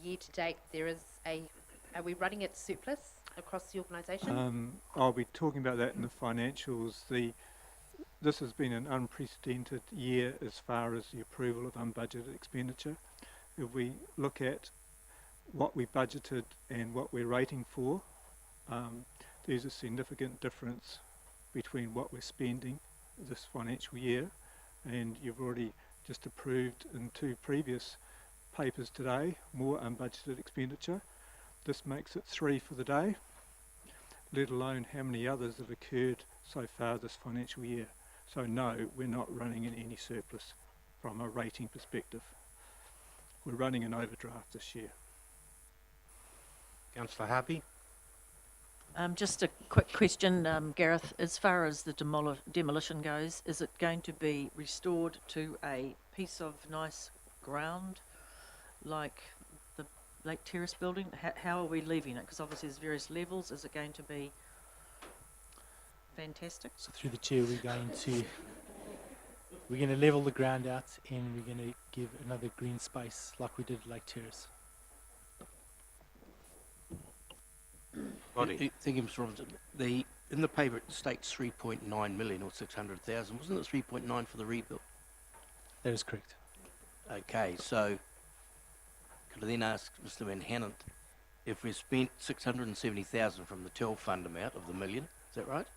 year to date, there is are we running at surplus across the organisation? I'll be talking about that in the financials. This has been an unprecedented year as far as the approval of unbudgeted expenditure. If we look at what we budgeted and what we're rating for, there's a significant difference between what we're spending this financial year, and you've already just approved in 2 previous papers today more unbudgeted expenditure. This makes it 3 for the day, let alone how many others have occurred so far this financial year. So no, we're not running in any surplus from a rating perspective. We're running an overdraft this year. Councillor Harvey. Just a quick question, Gareth. As far as the demolition goes, is it going to be restored to a piece of nice ground like the Lake Terrace building? How are we leaving it? Because obviously there's various levels. Is it going to be fantastic? So through the chair, we're going to level the ground out, and we're going to give another green space like we did Lake Terrace. Thinking, Mr. Robinson, in the paper it states 3.9 million or 600,000. Wasn't it 3.9 for the rebuild? That is correct. Okay, so could I then ask Mr. Menhena, if we've spent 670,000 from the TEL fund amount of the million, is that right?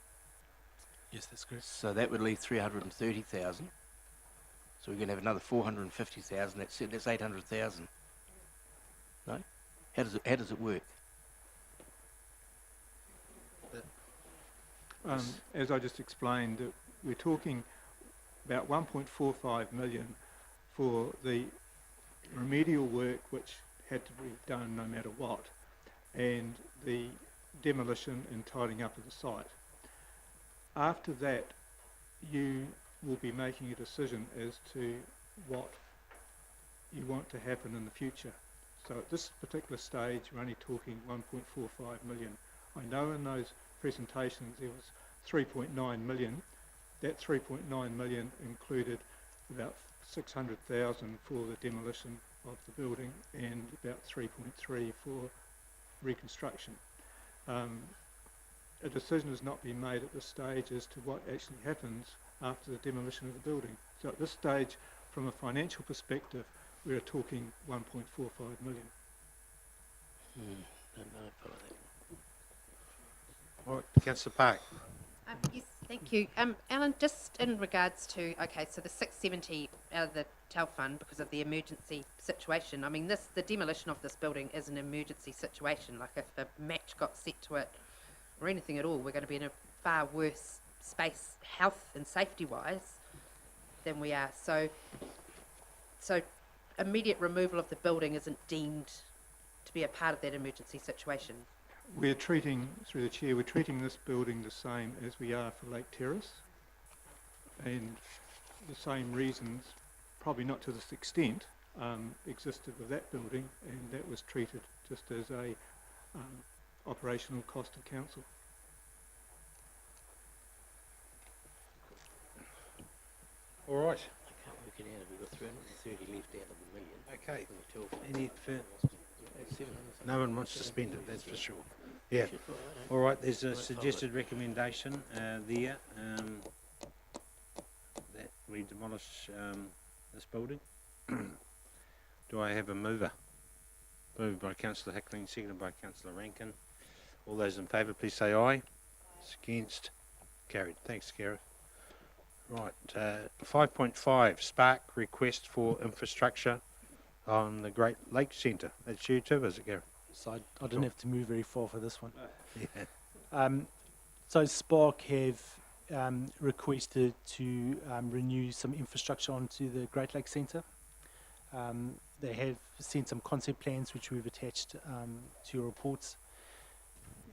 Yes, that's correct. So that would leave 330,000. So we're going to have another 450,000. That's 800,000. No? How does it work? As I just explained, we're talking about 1.45 million for the remedial work which had to be done no matter what, and the demolition and tidying up of the site. After that, you will be making a decision as to what you want to happen in the future. So at this particular stage, we're only talking 1.45 million. I know in those presentations there was 3.9 million. That 3.9 million included about 600,000 for the demolition of the building and about 3.3 for reconstruction. A decision has not been made at this stage as to what actually happens after the demolition of the building. So at this stage, from a financial perspective, we are talking 1.45 million. Don't know, follow that. All right, Councillor Park. Yes, thank you. Alan, just in regards to, okay, so the 670 out of the TAL fund because of the emergency situation. I mean, the demolition of this building is an emergency situation. Like if a match got set to it or anything at all, we're going to be in a far worse space, health and safety-wise, than we are. So immediate removal of the building isn't deemed to be a part of that emergency situation. We're treating, through the chair, we're treating this building the same as we are for Lake Terrace, and the same reasons, probably not to this extent, existed with that building, and that was treated just as a operational cost of council. All right. I can't work it out. We've got 330 left out of the million. Okay. From the 12. Any That's no one wants to spend it, that's for sure. Yeah. All right, there's a suggested recommendation there that we demolish this building. Do I have a mover? Moved by Councillor Hickling, seconded by Councillor Rankin. All those in favour, please say aye. Against? Carried. Thanks, Gareth. Right, 5.5, Spark request for infrastructure on the Great Lakes Centre. That's you too, is it, Gareth? So I didn't have to move very far for this one. Yeah. So Spark have requested to renew some infrastructure onto the Great Lakes Centre. They have sent some concept plans which we've attached to your reports.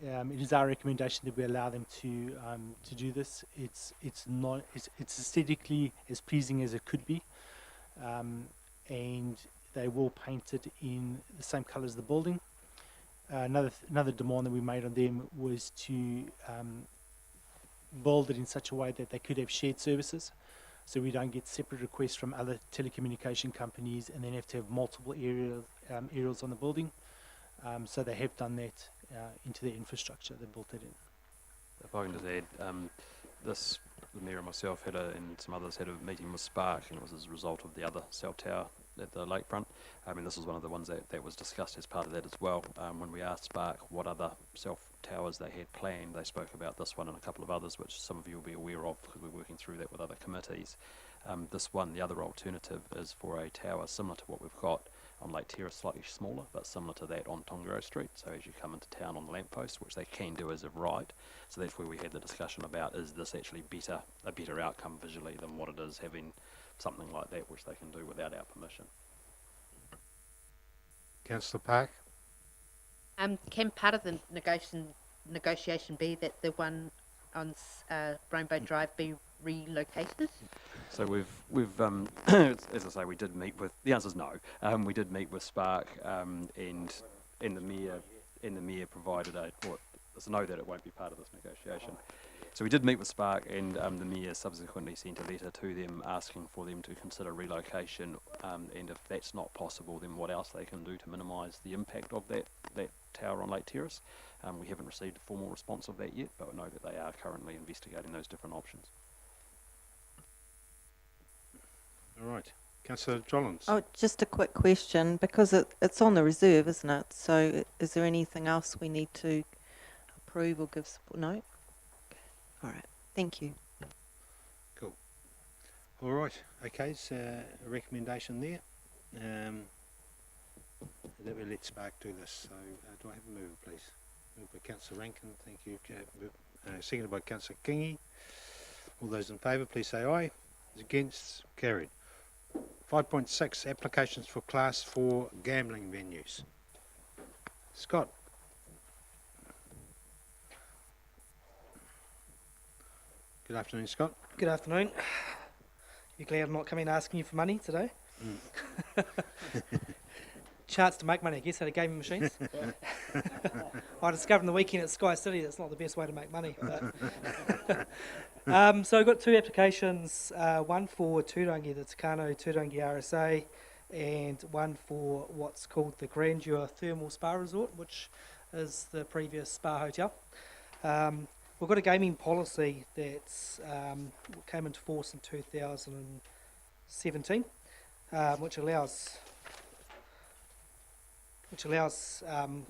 It is our recommendation that we allow them to do this. It's aesthetically as pleasing as it could be, and they will paint it in the same colour as the building. Another demand that we made on them was to build it in such a way that they could have shared services, so we don't get separate requests from other telecommunication companies and then have to have multiple aerials on the building. So they have done that into their infrastructure. They built it in. If I can just add, the Mayor and myself and some others had a meeting with Spark, and it was as a result of the other cell tower at the lakefront. I mean, this was one of the ones that was discussed as part of that as well. When we asked Spark what other cell towers they had planned, they spoke about this one and a couple of others, which some of you will be aware of because we're working through that with other committees. This one, the other alternative, is for a tower similar to what we've got on Lake Terrace, slightly smaller, but similar to that on Tongariro Street. So as you come into town on the lamppost, which they can do as of right. So that's where we had the discussion about, is this actually a better outcome visually than what it is having something like that, which they can do without our permission. Councillor Park? Can part of the negotiation be that the one on Rainbow Drive be relocated? So we've as I say, we did meet with, the answer is no. We did meet with Spark, and the mayor provided there's no that it won't be part of this negotiation. So we did meet with Spark, and the mayor subsequently sent a letter to them asking for them to consider relocation, and if that's not possible, then what else they can do to minimise the impact of that tower on Lake Terrace. We haven't received a formal response of that yet, but we know that they are currently investigating those different options. All right. Councillor Jollins? Oh, just a quick question, because it's on the reserve, isn't it? So is there anything else we need to approve or give support? No? Okay. All right. Thank you. All right, okay, so a recommendation there. That we let Spark do this, so do I have a mover, please? Moved by Councillor Rankin, thank you. Seconded by Councillor Kingi. All those in favour, please say aye. Against, carried. 5.6, applications for Class 4 gambling venues. Scott. Good afternoon, Scott. Good afternoon. You glad I'm not coming asking you for money today? Chance to make money, I guess, out of gaming machines. I discovered in the weekend at Sky City that's not the best way to make money. But so I've got two applications, one for Turangi, the Turangi RSA, and one for what's called the Grandeur Thermal Spa Resort, which is the previous spa hotel. We've got a gaming policy that came into force in 2017, which allows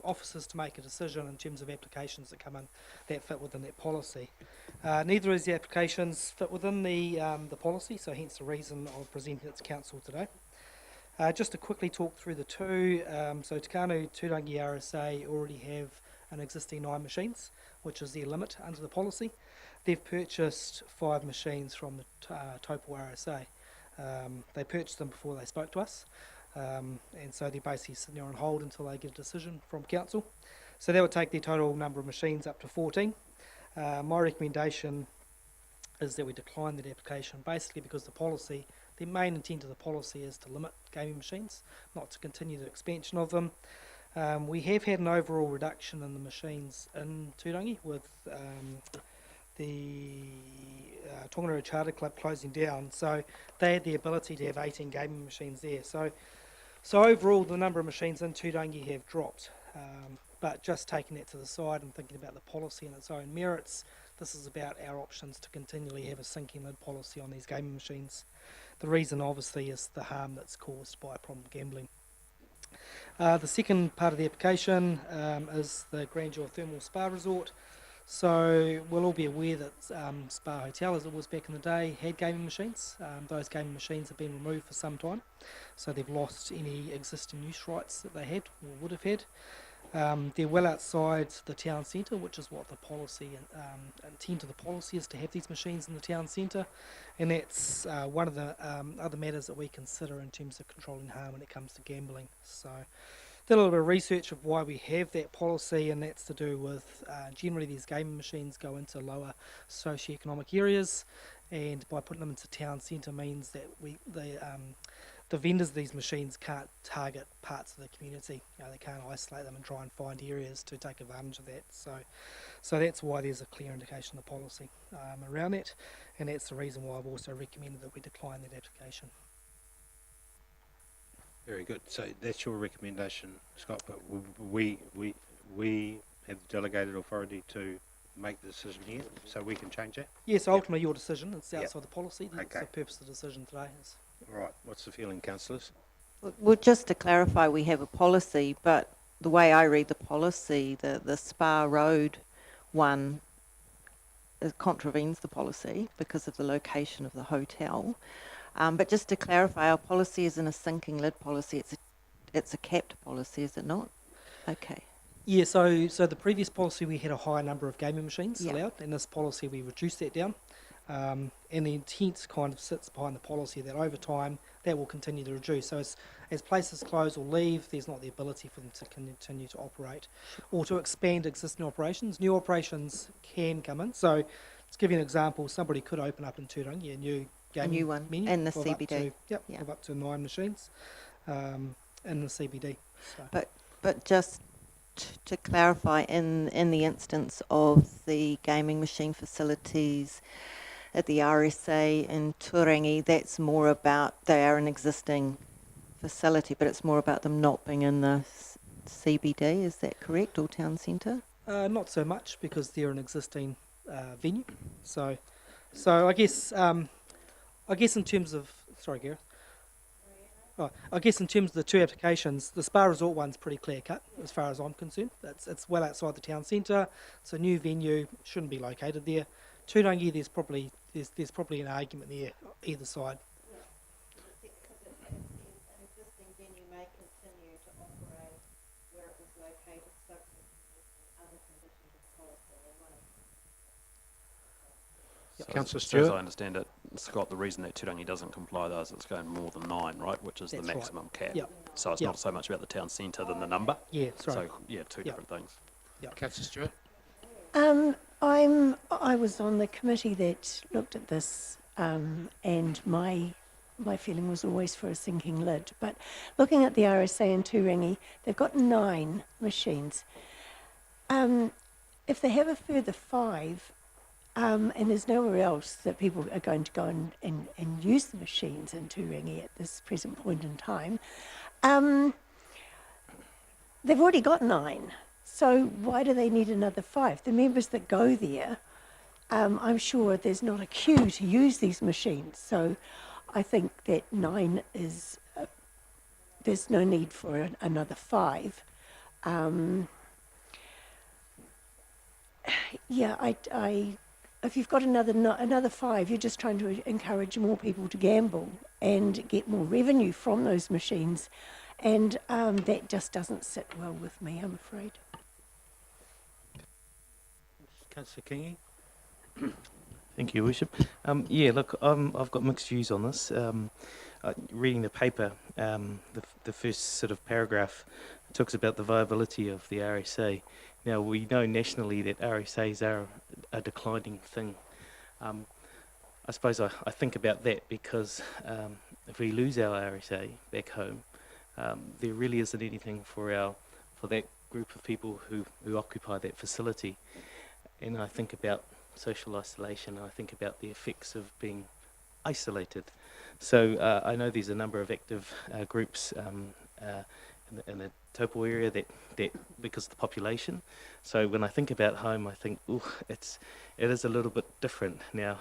officers to make a decision in terms of applications that come in that fit within that policy. Neither of the applications fit within the policy, so hence the reason of presenting it to council today. Just to quickly talk through the two, so Turangi RSA already have an existing 9 machines, which is their limit under the policy. They've purchased 5 machines from the Taupo RSA. They purchased them before they spoke to us. And so they're basically sitting there on hold until they get a decision from council. So that would take their total number of machines up to 14. My recommendation is that we decline that application, basically because the main intent of the policy is to limit gaming machines, not to continue the expansion of them. We have had an overall reduction in the machines in Turangi with the Tongariro Charter Club closing down, so they had the ability to have 18 gaming machines there. So overall, the number of machines in Turangi have dropped. But just taking that to the side and thinking about the policy and its own merits, this is about our options to continually have a sinking lid policy on these gaming machines. The reason, obviously, is the harm that's caused by problem gambling. The second part of the application is the Grandeur Thermal Spa Resort. So we'll all be aware that Spa Hotel, as it was back in the day, had gaming machines. Those gaming machines have been removed for some time, so they've lost any existing use rights that they had or would have had. They're well outside the town centre, which is what the policy intent of the policy is, to have these machines in the town centre, and that's one of the other matters that we consider in terms of controlling harm when it comes to gambling. So did a little bit of research of why we have that policy, and that's to do with generally these gaming machines go into lower socioeconomic areas, and by putting them into town centre means that the vendors of these machines can't target parts of the community. They can't isolate them and try and find areas to take advantage of that. So that's why there's a clear indication of the policy around that, and that's the reason why I've also recommended that we decline that application. Very good. So that's your recommendation, Scott, but we have delegated authority to make the decision here, so we can change that? Yes, ultimately your decision. It's outside the policy. Okay. That's the purpose of the decision today. Right. What's the feeling, councillors? Well, just to clarify, we have a policy, but the way I read the policy, the Spa Road one contravenes the policy because of the location of the hotel. But just to clarify, our policy isn't a sinking lid policy. It's a capped policy, is it not? Okay. Yeah. So the previous policy we had a higher number of gaming machines allowed, and this policy we reduced that down. And the intent kind of sits behind the policy that over time that will continue to reduce. So as places close or leave, there's not the ability for them to continue to operate or to expand existing operations. New operations can come in. So let's give you an example. Somebody could open up in Turangi a new gaming one menu in the of CBD. Of up to 9 machines in the CBD. So. But just to clarify, in the instance of the gaming machine facilities at the RSA in Turangi, that's more about, they are an existing facility, but it's more about them not being in the CBD, is that correct, or town centre? Not so much, because they're an existing venue. So I guess in terms of, sorry Gareth, I guess in terms of the two applications, the Spa Resort one's pretty clear cut as far as I'm concerned. It's well outside the town centre. It's a new venue, shouldn't be located there. Turangi, there's probably there's probably an argument there either side. Councillor So Stewart? as I understand it, Scott, the reason that Turangi doesn't comply though is it's going more than 9, right, which is That's the right. maximum cap. Yep. So it's Yep. not so much about the town centre than the number. Yeah, that's right. So, yeah, two Yep. different things. Councillor Stewart? I was on the committee that looked at this, and my feeling was always for a sinking lid. But looking at the RSA in Turangi, they've got 9 machines. If they have a further 5, and there's nowhere else that people are going to go and use the machines in Turangi at this present point in time, they've already got 9. So why do they need another 5? The members that go there, I'm sure there's not a queue to use these machines. So I think that 9 is, there's no need for another 5. Yeah, if you've got another 5, you're just trying to encourage more people to gamble and get more revenue from those machines. And that just doesn't sit well with me, I'm afraid. Councillor Kingy? Thank you, Your Worship. Yeah, look, I've got mixed views on this. Reading the paper, the first sort of paragraph talks about the viability of the RSA. Now, we know nationally that RSAs are a declining thing. I suppose I think about that because if we lose our RSA back home, there really isn't anything for that group of people who occupy that facility. And I think about social isolation, and I think about the effects of being isolated. So I know there's a number of active groups in the Taupo area that because of the population. So when I think about home, I think, it is a little bit different now.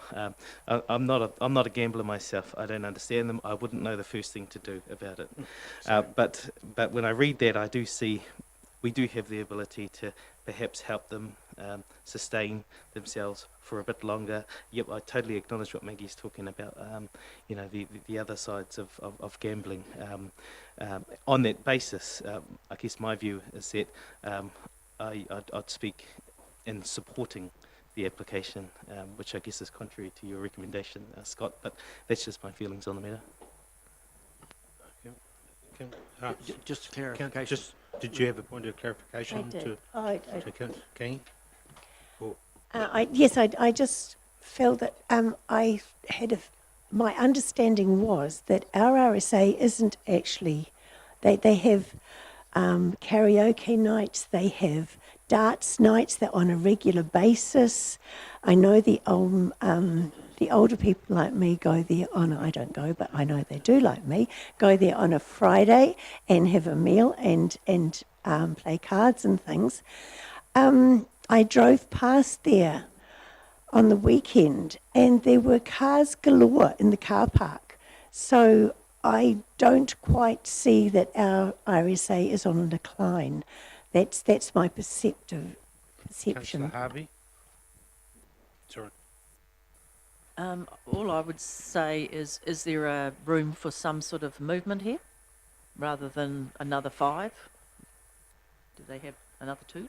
I'm not a gambler myself. I don't understand them. I wouldn't know the first thing to do about it. But when I read that, I do see we do have the ability to perhaps help them sustain themselves for a bit longer. Yep, I totally acknowledge what Maggie's talking about, the other sides of gambling. On that basis, I guess my view is that I'd speak in supporting the application, which I guess is contrary to your recommendation, Scott, but that's just my feelings on the matter. Just a clarification. Did you have a point of clarification? I did. To Councillor Kingy? Yes, I just felt that my understanding was that our RSA isn't actually, they have karaoke nights, they have darts nights, they're on a regular basis. I know the older people like me go there on, I don't go, but I know they do like me, go there on a Friday and have a meal and play cards and things. I drove past there on the weekend and there were cars galore in the car park. So I don't quite see that our RSA is on a decline. That's my perception. Councillor Harvey? Sorry. All I would say is there a room for some sort of movement here rather than another 5? Do they have another 2?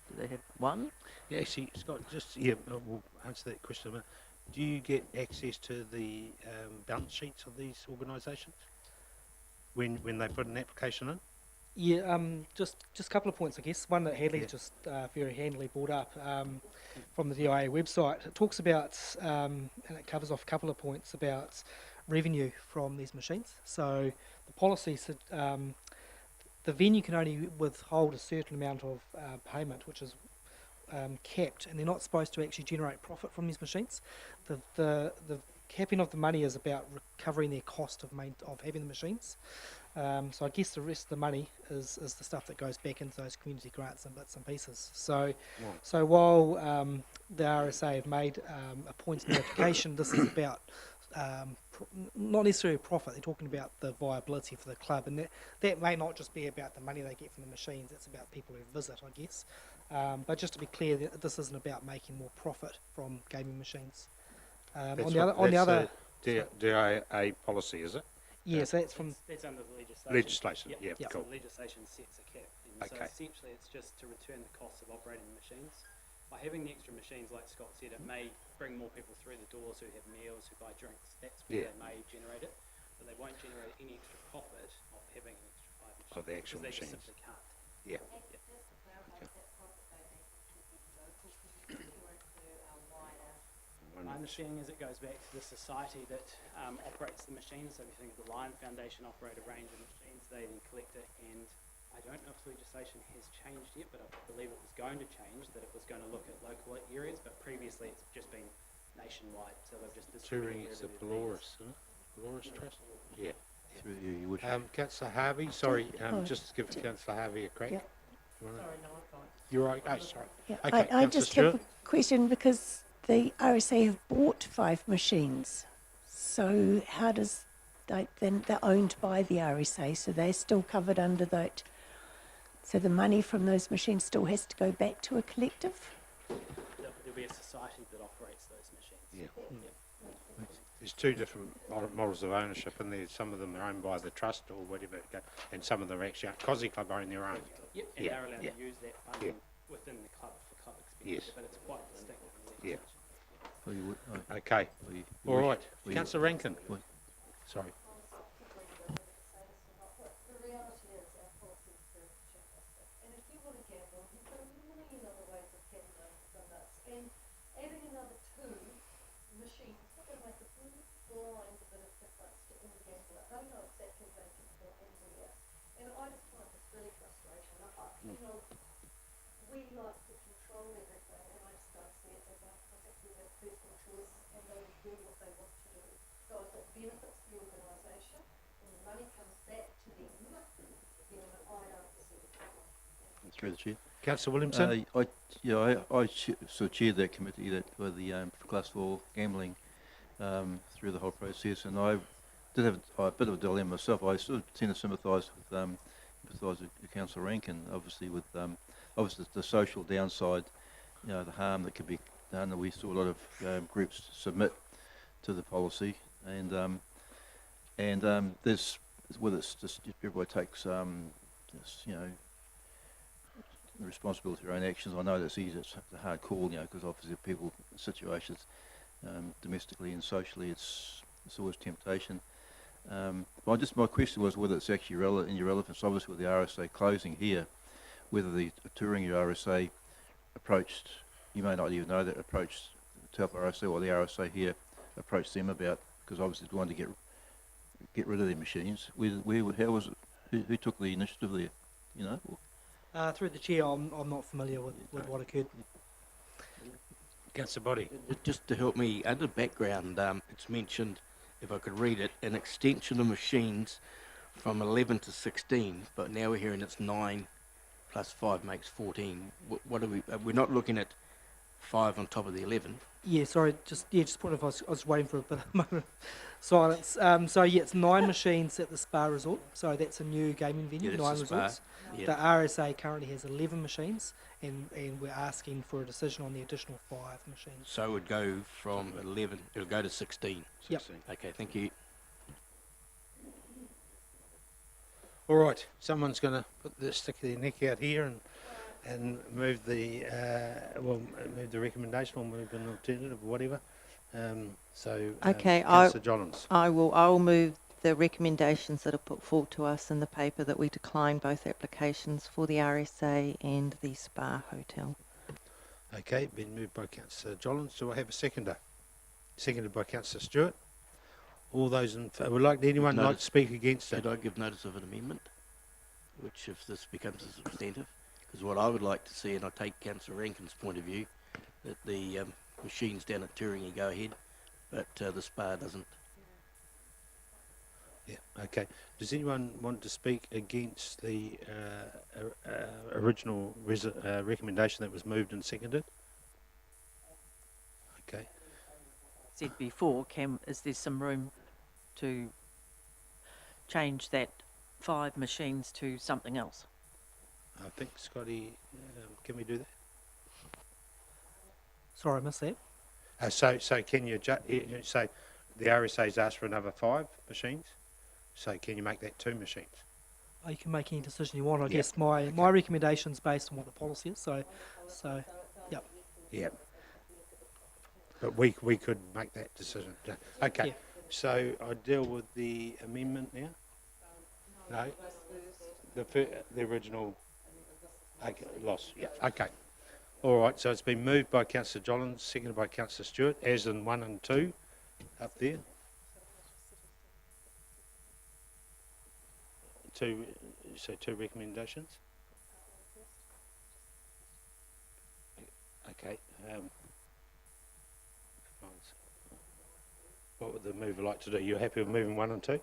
Do they have 1? Yeah, actually, Scott, we'll answer that question in a minute. Do you get access to the balance sheets of these organisations when they put an application in? Yeah, just a couple of points, I guess. One that Hadley just very handily brought up from the DIA website. It talks about, and it covers off a couple of points about revenue from these machines. So the policy said the venue can only withhold a certain amount of payment, which is capped, and they're not supposed to actually generate profit from these machines. The capping of the money is about recovering their cost of having the machines. So I guess the rest of the money is the stuff that goes back into those community grants and bits and pieces. So while the RSA have made a point in the application, this is about not necessarily profit. They're talking about the viability for the club, and that may not just be about the money they get from the machines. It's about people who visit, I guess. But just to be clear, this isn't about making more profit from gaming machines. On the other, DIA policy, is it? yes, that's from That's under the legislation. Legislation, yeah, Yep. So cool. the legislation sets a cap. And Okay. so essentially it's just to return the costs of operating the machines. By having the extra machines, like Scott said, it may bring more people through the doors who have meals, who buy drinks. That's where Yeah. they may generate it. But they won't generate any extra profit of having an extra 5 machines. Of the actual because they machines. just simply can't. Yeah. My understanding is it goes back to the society that operates the machines. So if you think of the Lion Foundation operate a range of machines, they then collect it. And I don't know if the legislation has changed yet, but I believe it was going to change, that it was going to look at local areas, but previously it's just been nationwide. So they've just Touring distributed is the it everywhere. Polaris, isn't it? Polaris Trust? Yeah. Through you, your worship. Councillor Harvey, sorry, Oh, just give Councillor Harvey a crack. Yep. You wanna- You're right, oh, sorry. Yeah, Okay, I just Councillor have a question because the RSA have bought 5 machines. So how does then they're owned by the RSA, so they're still covered under that. So the money from those machines still has to go back to a collective? There'll be a society that operates those machines. Yeah. There's two different models of ownership, and there's some of them are owned by the trust or whatever, and some of them are actually Cosy Club own their own. Yep, and Yeah, they're allowed yeah. to use that funding within the club for club expenditure, Yes. but it's quite distinct from the Yeah. For your Okay. for your All worship. right. For your- Councillor Rankin. What? Sorry. The reality is our policy is very checklist. And if you want to gamble, you've got a million other ways of gambling than this. And adding another 2 machines is not going to make a blind bit of difference to any gambler. They know exactly what they can put in there. And I just find this really frustrating. You know, we like to control everything, and I just don't see it as a, I think we have personal choice, and they do what they want to do. So if it benefits the organisation, and the money comes back to them, then I don't see the problem. Through the chair. Councillor Williamson. I sort of chaired that committee that for the for Class 4 gambling through the whole process, and I did have a bit of a dilemma myself. I sort of tend to sympathise with Councillor Rankin, obviously with obviously the social downside, the harm that could be done. And we saw a lot of groups submit to the policy, and there's whether it's just everybody takes the responsibility for their own actions. I know that's easy, it's a hard call, because obviously people, situations, domestically and socially, it's always temptation. But my question was whether it's actually in your relevance, obviously with the RSA closing here, whether the Turangi RSA approached, you may not even know that, approached the Taupo RSA or the RSA here approached them about, because obviously they wanted to get rid of their machines. How was it, who took the initiative there, or? through the chair, I'm not familiar with what occurred. Councillor Body. Just to help me, under background, it's mentioned, if I could read it, an extension of machines from 11 to 16, but now we're hearing it's 9 plus 5 makes 14. What are we're not looking at 5 on top of the 11. Yeah, sorry, just point of, I was waiting for a bit of a moment of silence. So yeah, it's 9 machines at the Spa Resort, so that's a new gaming venue, Yeah, 9 that's the Spa, resorts. yeah. The RSA currently has 11 machines, and we're asking for a decision on the additional 5 machines. So it would go from 11, it'll go to 16. Yep. Okay, thank you. All right, someone's going to stick their neck out here and move the move the recommendation or move an alternative or whatever. Okay, Councillor Jollins. I will move the recommendations that are put forward to us in the paper that we decline both applications for the RSA and the Spa Hotel. Okay, been moved by Councillor Jollins. Do I have a seconder? Seconded by Councillor Stewart. All those in would anyone like to speak against it? Should I give notice of an amendment? Which, if this becomes a substantive, because what I would like to see, and I take Councillor Rankin's point of view, that the machines down at Turangi go ahead, but the Spa doesn't. Yeah, okay. Does anyone want to speak against the original recommendation that was moved and seconded? Okay. Said before, is there some room to change that 5 machines to something else? I think, Scotty, can we do that? Sorry, I missed that. So can you so the RSA's asked for another 5 machines? So can you make that 2 machines? You can make any decision you want. I Yeah. guess my recommendation's based on what the policy is. So, yep. Yeah. But we could make that decision. Okay. Yeah. So I deal with the amendment now. No. The original. Okay, loss. Yeah. Okay. All right. So it's been moved by Councillor Jollins, seconded by Councillor Stewart, as in 1 and 2, up there. 2. So 2 recommendations. Okay. What would the mover like to do? You happy with moving 1 and 2?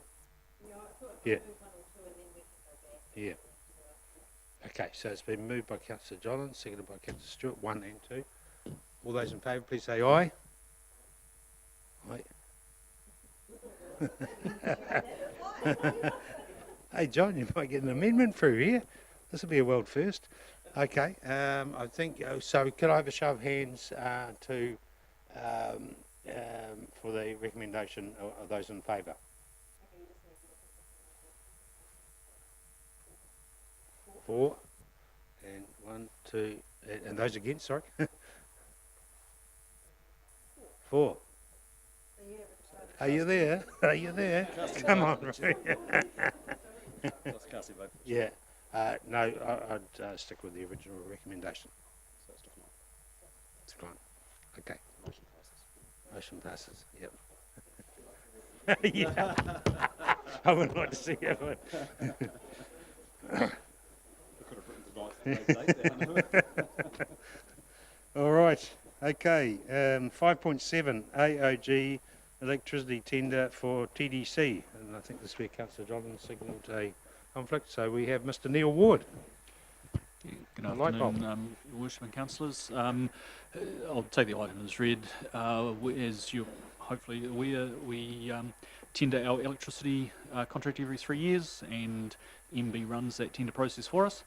Yeah. Yeah. Okay, so it's been moved by Councillor Jollins, seconded by Councillor Stewart, 1 and 2. All those in favour, please say aye. Aye. Hey, John, you might get an amendment through here. This will be a world first. Okay, I think, so could I have a show of hands for the recommendation of those in favour? 4 and 1, 2, and those against, sorry. 4. Are you there? Are you there? Come on. Yeah. No, I'd stick with the original recommendation. It's declined. Okay. Motion passes. Yep. Yeah. I would like to see that one. All right. Okay. 5.7 AOG electricity tender for TDC, and I think this week Councillor Jollins signalled a conflict. So we have Mr. Neil Ward. Good afternoon, Your Worship and Councillors. I'll take the item as read. As you're hopefully aware, we tender our electricity contract every 3 years, and MB runs that tender process for us.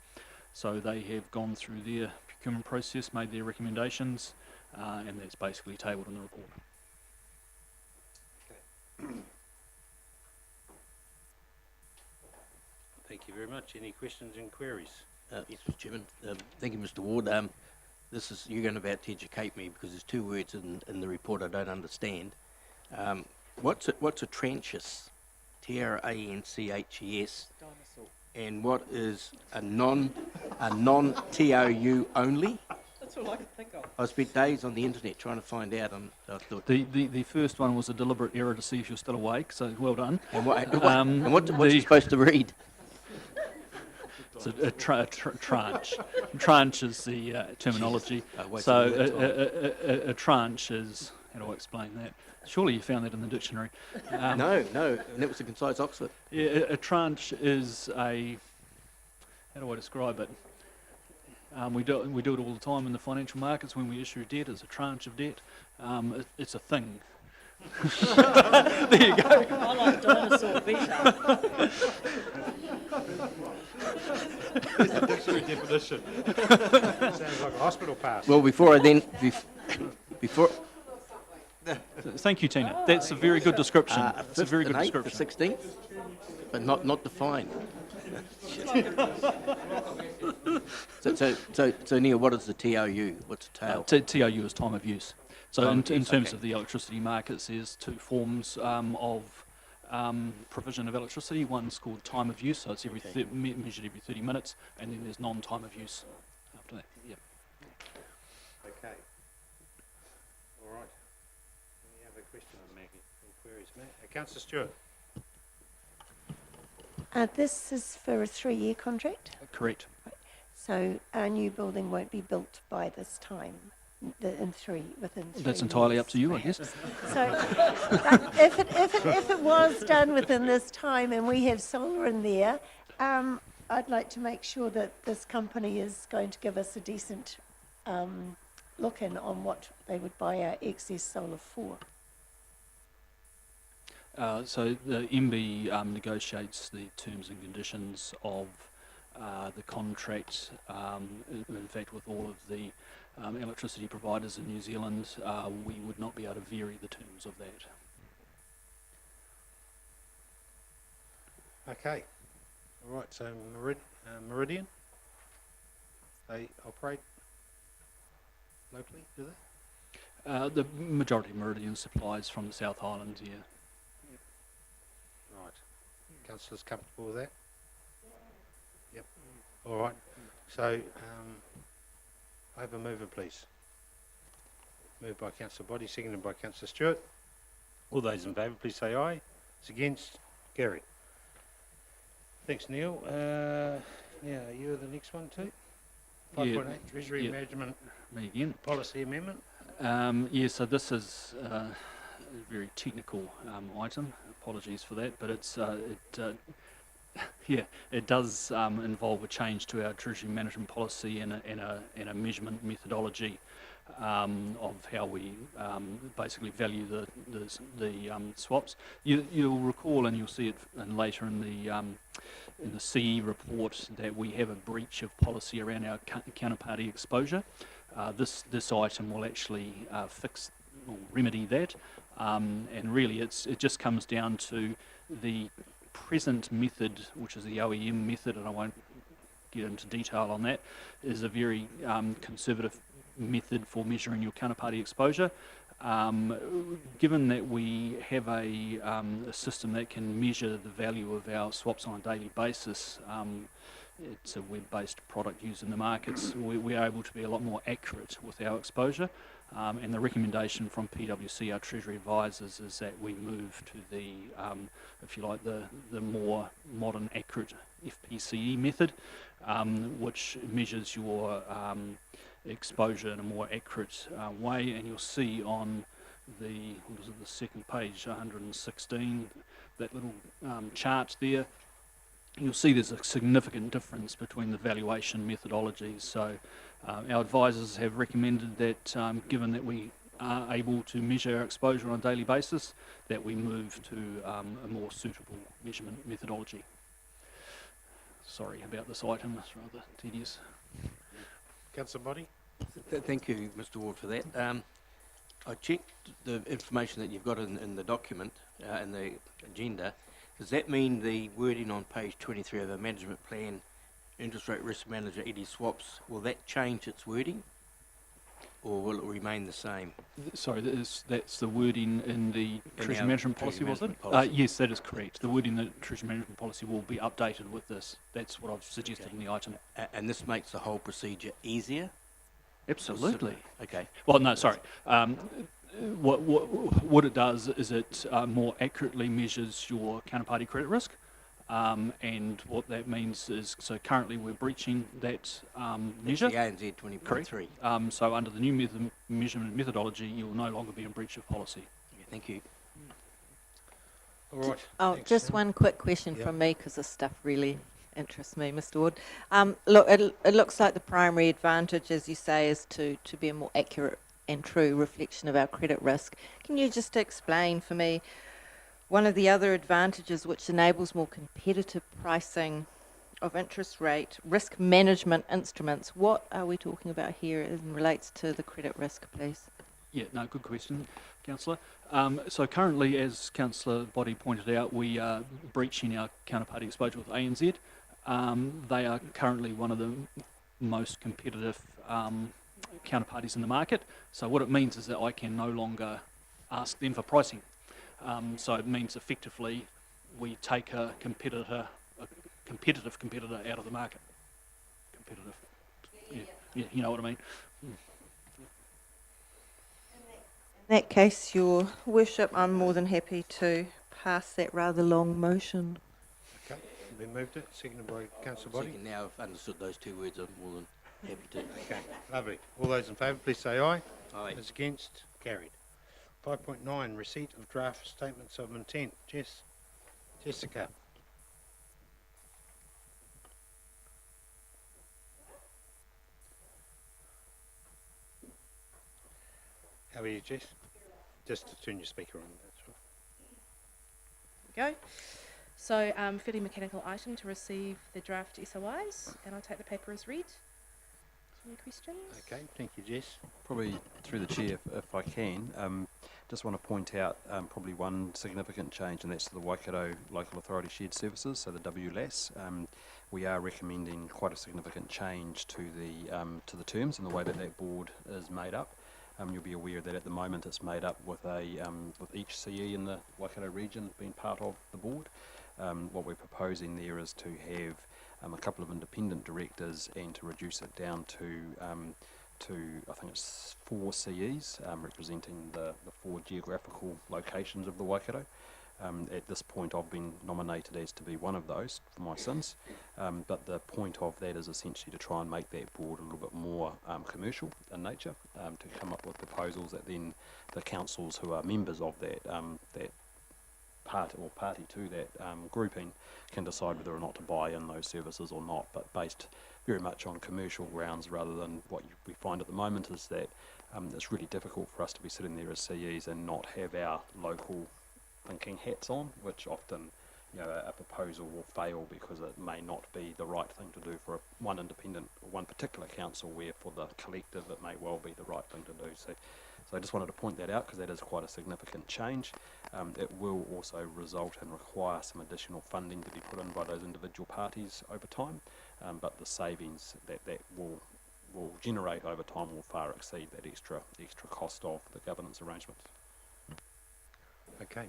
So they have gone through their procurement process, made their recommendations, and that's basically tabled in the report. Thank you very much. Any questions and queries? Yes, Mr. Chairman. Thank you, Mr. Ward. You're going to about to educate me because there's 2 words in the report I don't understand. What's a tranches? TRANCHES. And what is a non-TOU only? That's all I could think of. I spent days on the internet trying to find out, and I thought The first one was a deliberate error to see if you're still awake, so well done. And what's you supposed to read? It's a tranche. Tranche is the terminology. A tranche is, how do I explain that? Surely you found that in the dictionary. No, and that was a concise Oxford. Yeah, a tranche is how do I describe it? We do it all the time in the financial markets when we issue debt as a tranche of debt. It's a thing. There you go. I like dinosaur better. There's the dictionary definition. Sounds like a hospital pass. Well, before Thank you, Tina. That's a very good description. It's a very good description. The 16th, but not defined. So Neil, what is the TOU? What's a tail? TOU is time of use. So Time in of use, terms okay. of the electricity markets, there's 2 forms of provision of electricity. One's called time of use, so it's measured every 30 minutes, and then there's non-time of use after that. Yep. Okay. All right. Any other questions, Maggie, or queries, Matt? Councillor Stewart. This is for a 3-year contract, Correct. so our new building won't be built by this time, within 3 That's entirely years. up to you, I guess. So if it was done within this time and we have solar in there, I'd like to make sure that this company is going to give us a decent look in on what they would buy our excess solar for. So the MB negotiates the terms and conditions of the contract, in fact with all of the electricity providers in New Zealand, we would not be able to vary the terms of that. Okay. All right, so Meridian, they operate locally, do they? The majority of Meridian supplies from the South Island, yeah. Right. Councillors comfortable with that? Yep. All right. So, I have a mover, please. Moved by Councillor Body, seconded by Councillor Stewart. All those in favour, please say aye. It's against, carried. Thanks, Neil. Yeah, you're the next one too? 5.8, Treasury Management Me again. Policy Amendment. Yeah, so this is a very technical item. Apologies for that, but it's it does involve a change to our treasury management policy and a measurement methodology of how we basically value the swaps. You'll recall, and you'll see it later in the CE report, that we have a breach of policy around our counterparty exposure. This item will actually fix or remedy that, and really it just comes down to the present method, which is the OEM method, and I won't get into detail on that, is a very conservative method for measuring your counterparty exposure. Given that we have a system that can measure the value of our swaps on a daily basis, it's a web-based product used in the markets, we are able to be a lot more accurate with our exposure. And the recommendation from PwC, our Treasury advisors, is that we move to the, if you like, the more modern, accurate FPCE method, which measures your exposure in a more accurate way. And you'll see on the second page, 116, that little chart there, you'll see there's a significant difference between the valuation methodologies. So our advisors have recommended that given that we are able to measure our exposure on a daily basis, that we move to a more suitable measurement methodology. Sorry about this item, it's rather tedious. Councillor Body? Thank you, Mr. Ward, for that. I checked the information that you've got in the document, in the agenda. Does that mean the wording on page 23 of the management plan, interest rate risk manager, ED swaps, will that change its wording, or will it remain the same? Sorry, that's the wording in the Treasury Management Policy, was it? Policy. Yes, that is correct. The wording in the Treasury Management Policy will be updated with this. That's what I've suggested in the item. And this makes the whole procedure easier? Absolutely. Okay. Well, no, sorry. What it does is it more accurately measures your counterparty credit risk. And what that means is, so currently we're breaching that measure. That's the ANZ 20.3. So under the new measurement methodology, you will no longer be in breach of policy. Yeah, thank you. All right. Oh, Thanks, just Sam. one quick question from me, because this stuff really interests me, Mr. Wood. Look, it looks like the primary advantage, as you say, is to be a more accurate and true reflection of our credit risk. Can you just explain for me one of the other advantages which enables more competitive pricing of interest rate risk management instruments? What are we talking about here as it relates to the credit risk, please? Yeah, no, good question, Councillor. So currently, as Councillor Body pointed out, we are breaching our counterparty exposure with ANZ. They are currently one of the most competitive counterparties in the market. So what it means is that I can no longer ask them for pricing. So it means effectively we take a competitive competitor out of the market. Competitive. Yeah, you know what I mean. In that case, Your Worship, I'm more than happy to pass that rather long motion. Okay, we moved it, seconded by Councillor Body. Second, now I've understood those two words, I'm more than happy to. Okay, lovely. All those in favour, please say aye. Aye. Those against, carried. 5.9, receipt of draft statements of intent. Jessica. How are you, Jess? Just to turn your speaker on. That's right. Go. So, fairly mechanical item to receive the draft SOIs, and I'll take the paper as read. Any questions? Okay, thank you, Jess. Probably through the chair, if I can, just want to point out probably one significant change, and that's to the Waikato Local Authority Shared Services, so the WLAS. We are recommending quite a significant change to the terms and the way that that board is made up. You'll be aware that at the moment it's made up with with each CE in the Waikato region being part of the board. What we're proposing there is to have a couple of independent directors and to reduce it down to I think it's 4 CEs representing the 4 geographical locations of the Waikato. At this point I've been nominated as to be one of those for my sins, but the point of that is essentially to try and make that board a little bit more commercial in nature, to come up with proposals that then the councils who are members of that party to that grouping can decide whether or not to buy in those services or not, but based very much on commercial grounds rather than what we find at the moment is that it's really difficult for us to be sitting there as CEs and not have our local thinking hats on, which often a proposal will fail because it may not be the right thing to do for one independent or one particular council, where for the collective it may well be the right thing to do. So I just wanted to point that out because that is quite a significant change. It will also result and require some additional funding to be put in by those individual parties over time, but the savings that will generate over time will far exceed that extra cost of the governance arrangements. Okay.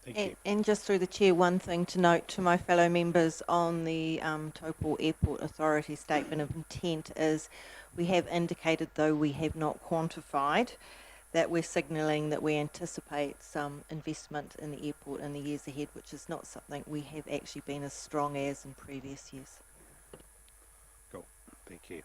Thank you. And just through the chair, one thing to note to my fellow members on the Taupo Airport Authority Statement of Intent is we have indicated, though we have not quantified, that we're signalling that we anticipate some investment in the airport in the years ahead, which is not something we have actually been as strong as in previous years. Cool. Thank you.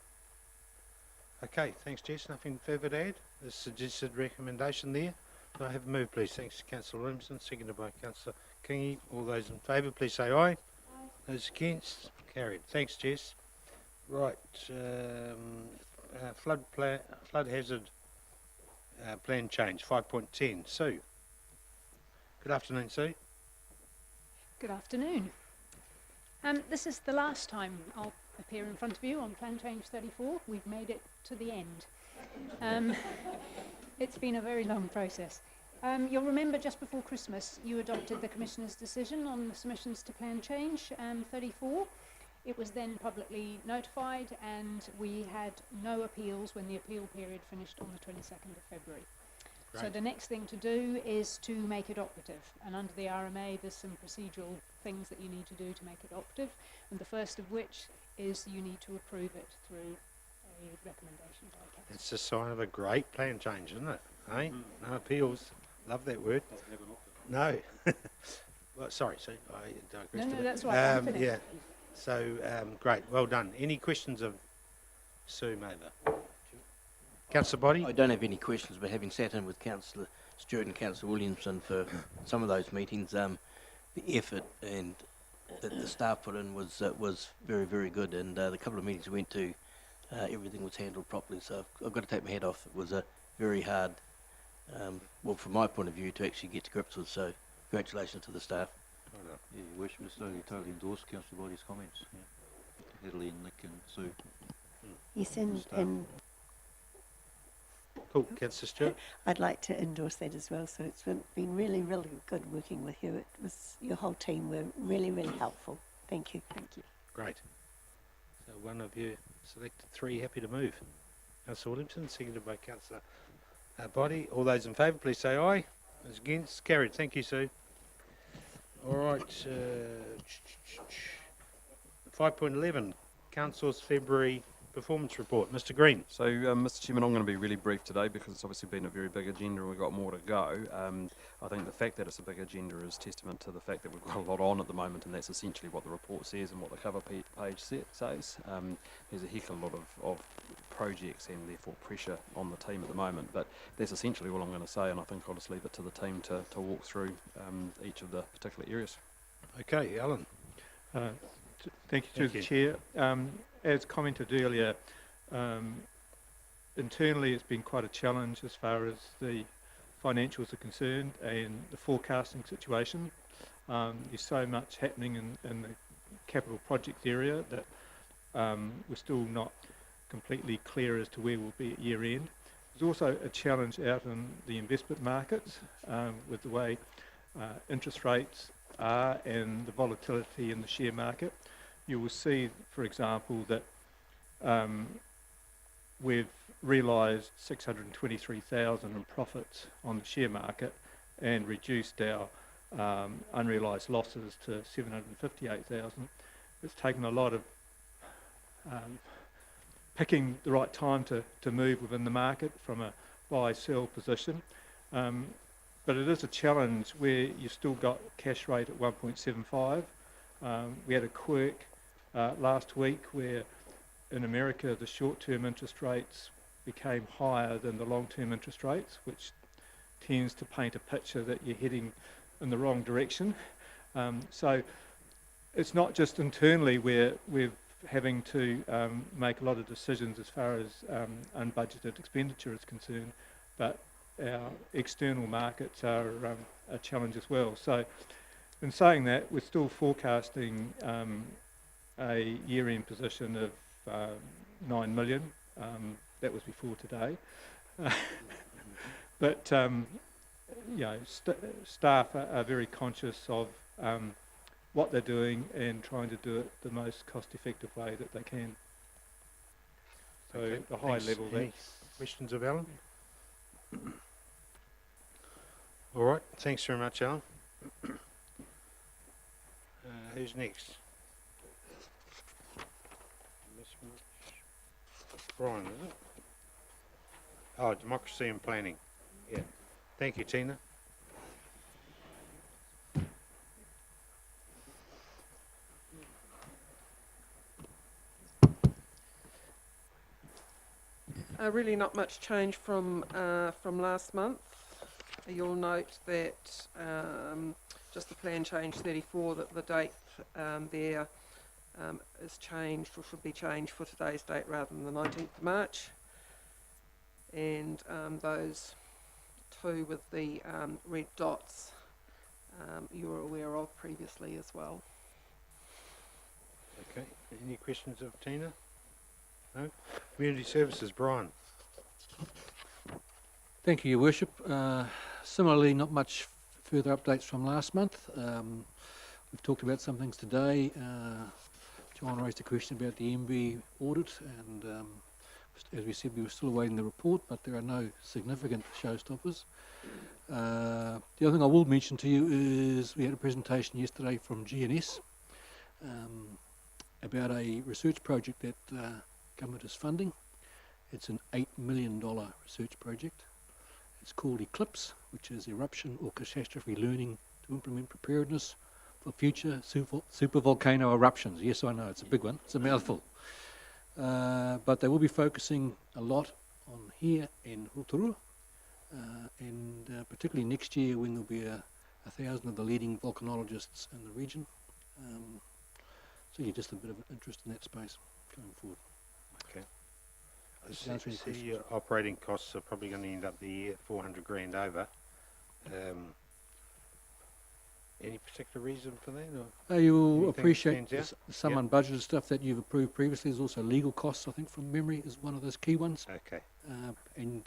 Okay, thanks, Jess. Nothing further to add? The suggested recommendation there. Can I have a move, please? Thanks, Councillor Williamson, seconded by Councillor Kingi. All those in favour, please say aye. Aye. Those against? Carried. Thanks, Jess. Right, flood hazard plan change, 5.10. Sue. Good afternoon, Sue. Good afternoon. This is the last time I'll appear in front of you on Plan Change 34. We've made it to the end. It's been a very long process. You'll remember just before Christmas you adopted the Commissioner's decision on the submissions to Plan Change 34. It was then publicly notified and we had no appeals when the appeal period finished on the 22nd of February. Great. So the next thing to do is to make it operative, and under the RMA there's some procedural things that you need to do to make it operative, and the first of which is you need to approve it through a recommendation by council. It's a sign of a great plan change, isn't it? Hey? No appeals. Love that word. No. Well, sorry, Sue, I digressed a bit. No, that's right. Yeah. So, great. Well done. Any questions of Sue Mather? Councillor Body? I don't have any questions, but having sat in with Councillor Stewart and Councillor Williamson for some of those meetings, the effort and that the staff put in was very, very good, and the couple of meetings we went to, everything was handled properly, so I've got to take my hat off. It was a very hard, well, from my point of view, to actually get to grips with, so congratulations to the staff. Yeah, Your Worship, I totally endorse Councillor Body's comments. Yeah. Natalie and Nick and Sue. Yes, and Cool. Councillor Stewart? I'd like to endorse that as well. So it's been really, really good working with you. It was, your whole team were really, really helpful. Thank you. Thank you. Great. So one of you selected 3, happy to move. Councillor Williamson, seconded by Councillor Body. All those in favour, please say aye. Those against? Carried. Thank you, Sue. All right. 5.11, Council's February performance report. Mr. Green. So, Mr. Chairman, I'm going to be really brief today because it's obviously been a very big agenda and we've got more to go. I think the fact that it's a big agenda is testament to the fact that we've got a lot on at the moment, and that's essentially what the report says and what the cover page says. There's a heck of a lot of projects and therefore pressure on the team at the moment, but that's essentially all I'm going to say, and I think I'll just leave it to the team to walk through each of the particular areas. Okay, Alan. Thank you to the Chair. As commented earlier, internally it's been quite a challenge as far as the financials are concerned and the forecasting situation. There's so much happening in the capital project area that we're still not completely clear as to where we'll be at year end. There's also a challenge out in the investment markets with the way interest rates are and the volatility in the share market. You will see, for example, that we've realised 623,000 in profits on the share market and reduced our unrealised losses to 758,000. It's taken a lot of picking the right time to move within the market from a buy-sell position. But it is a challenge where you've still got cash rate at 1.75. We had a quirk last week where in America the short-term interest rates became higher than the long-term interest rates, which tends to paint a picture that you're heading in the wrong direction. So it's not just internally where we're having to make a lot of decisions as far as unbudgeted expenditure is concerned, but our external markets are a challenge as well. So in saying that, we're still forecasting a year-end position of 9 million. That was before today. But you know, staff are very conscious of what they're doing and trying to do it the most cost-effective way that they can. So Okay, at the high level, Any that's questions of Alan? All right, thanks very much, Alan. Who's next? Brian, is it? Oh, Democracy and Planning. Yeah. Thank you, Tina. Really not much change from last month. You'll note that just the plan change 34, that the date there is changed, or should be changed for today's date rather than the 19th of March. And those two with the red dots you were aware of previously as well. Okay. Any questions of Tina? No? Community Services, Brian. Thank you, Your Worship. Similarly, not much further updates from last month. We've talked about some things today. John raised a question about the MB audit, and as we said, we were still awaiting the report, but there are no significant showstoppers. The other thing I will mention to you is we had a presentation yesterday from GNS about a research project that government is funding. It's an $8 million research project. It's called Eclipse, which is Eruption or Catastrophe Learning to Implement Preparedness for Future Supervolcano Eruptions. Yes, I know, it's a big one. It's a mouthful. But they will be focusing a lot on here in Rotorua, and particularly next year when there'll be 1,000 of the leading volcanologists in the region. So yeah, just a bit of an interest in that space going forward. Okay. I see your operating costs are probably going to end up the year 400 grand over. Any particular reason for that? Or you'll appreciate some Yep. unbudgeted stuff that you've approved previously. There's also legal costs, I think, from memory, is one of those key ones. Okay. And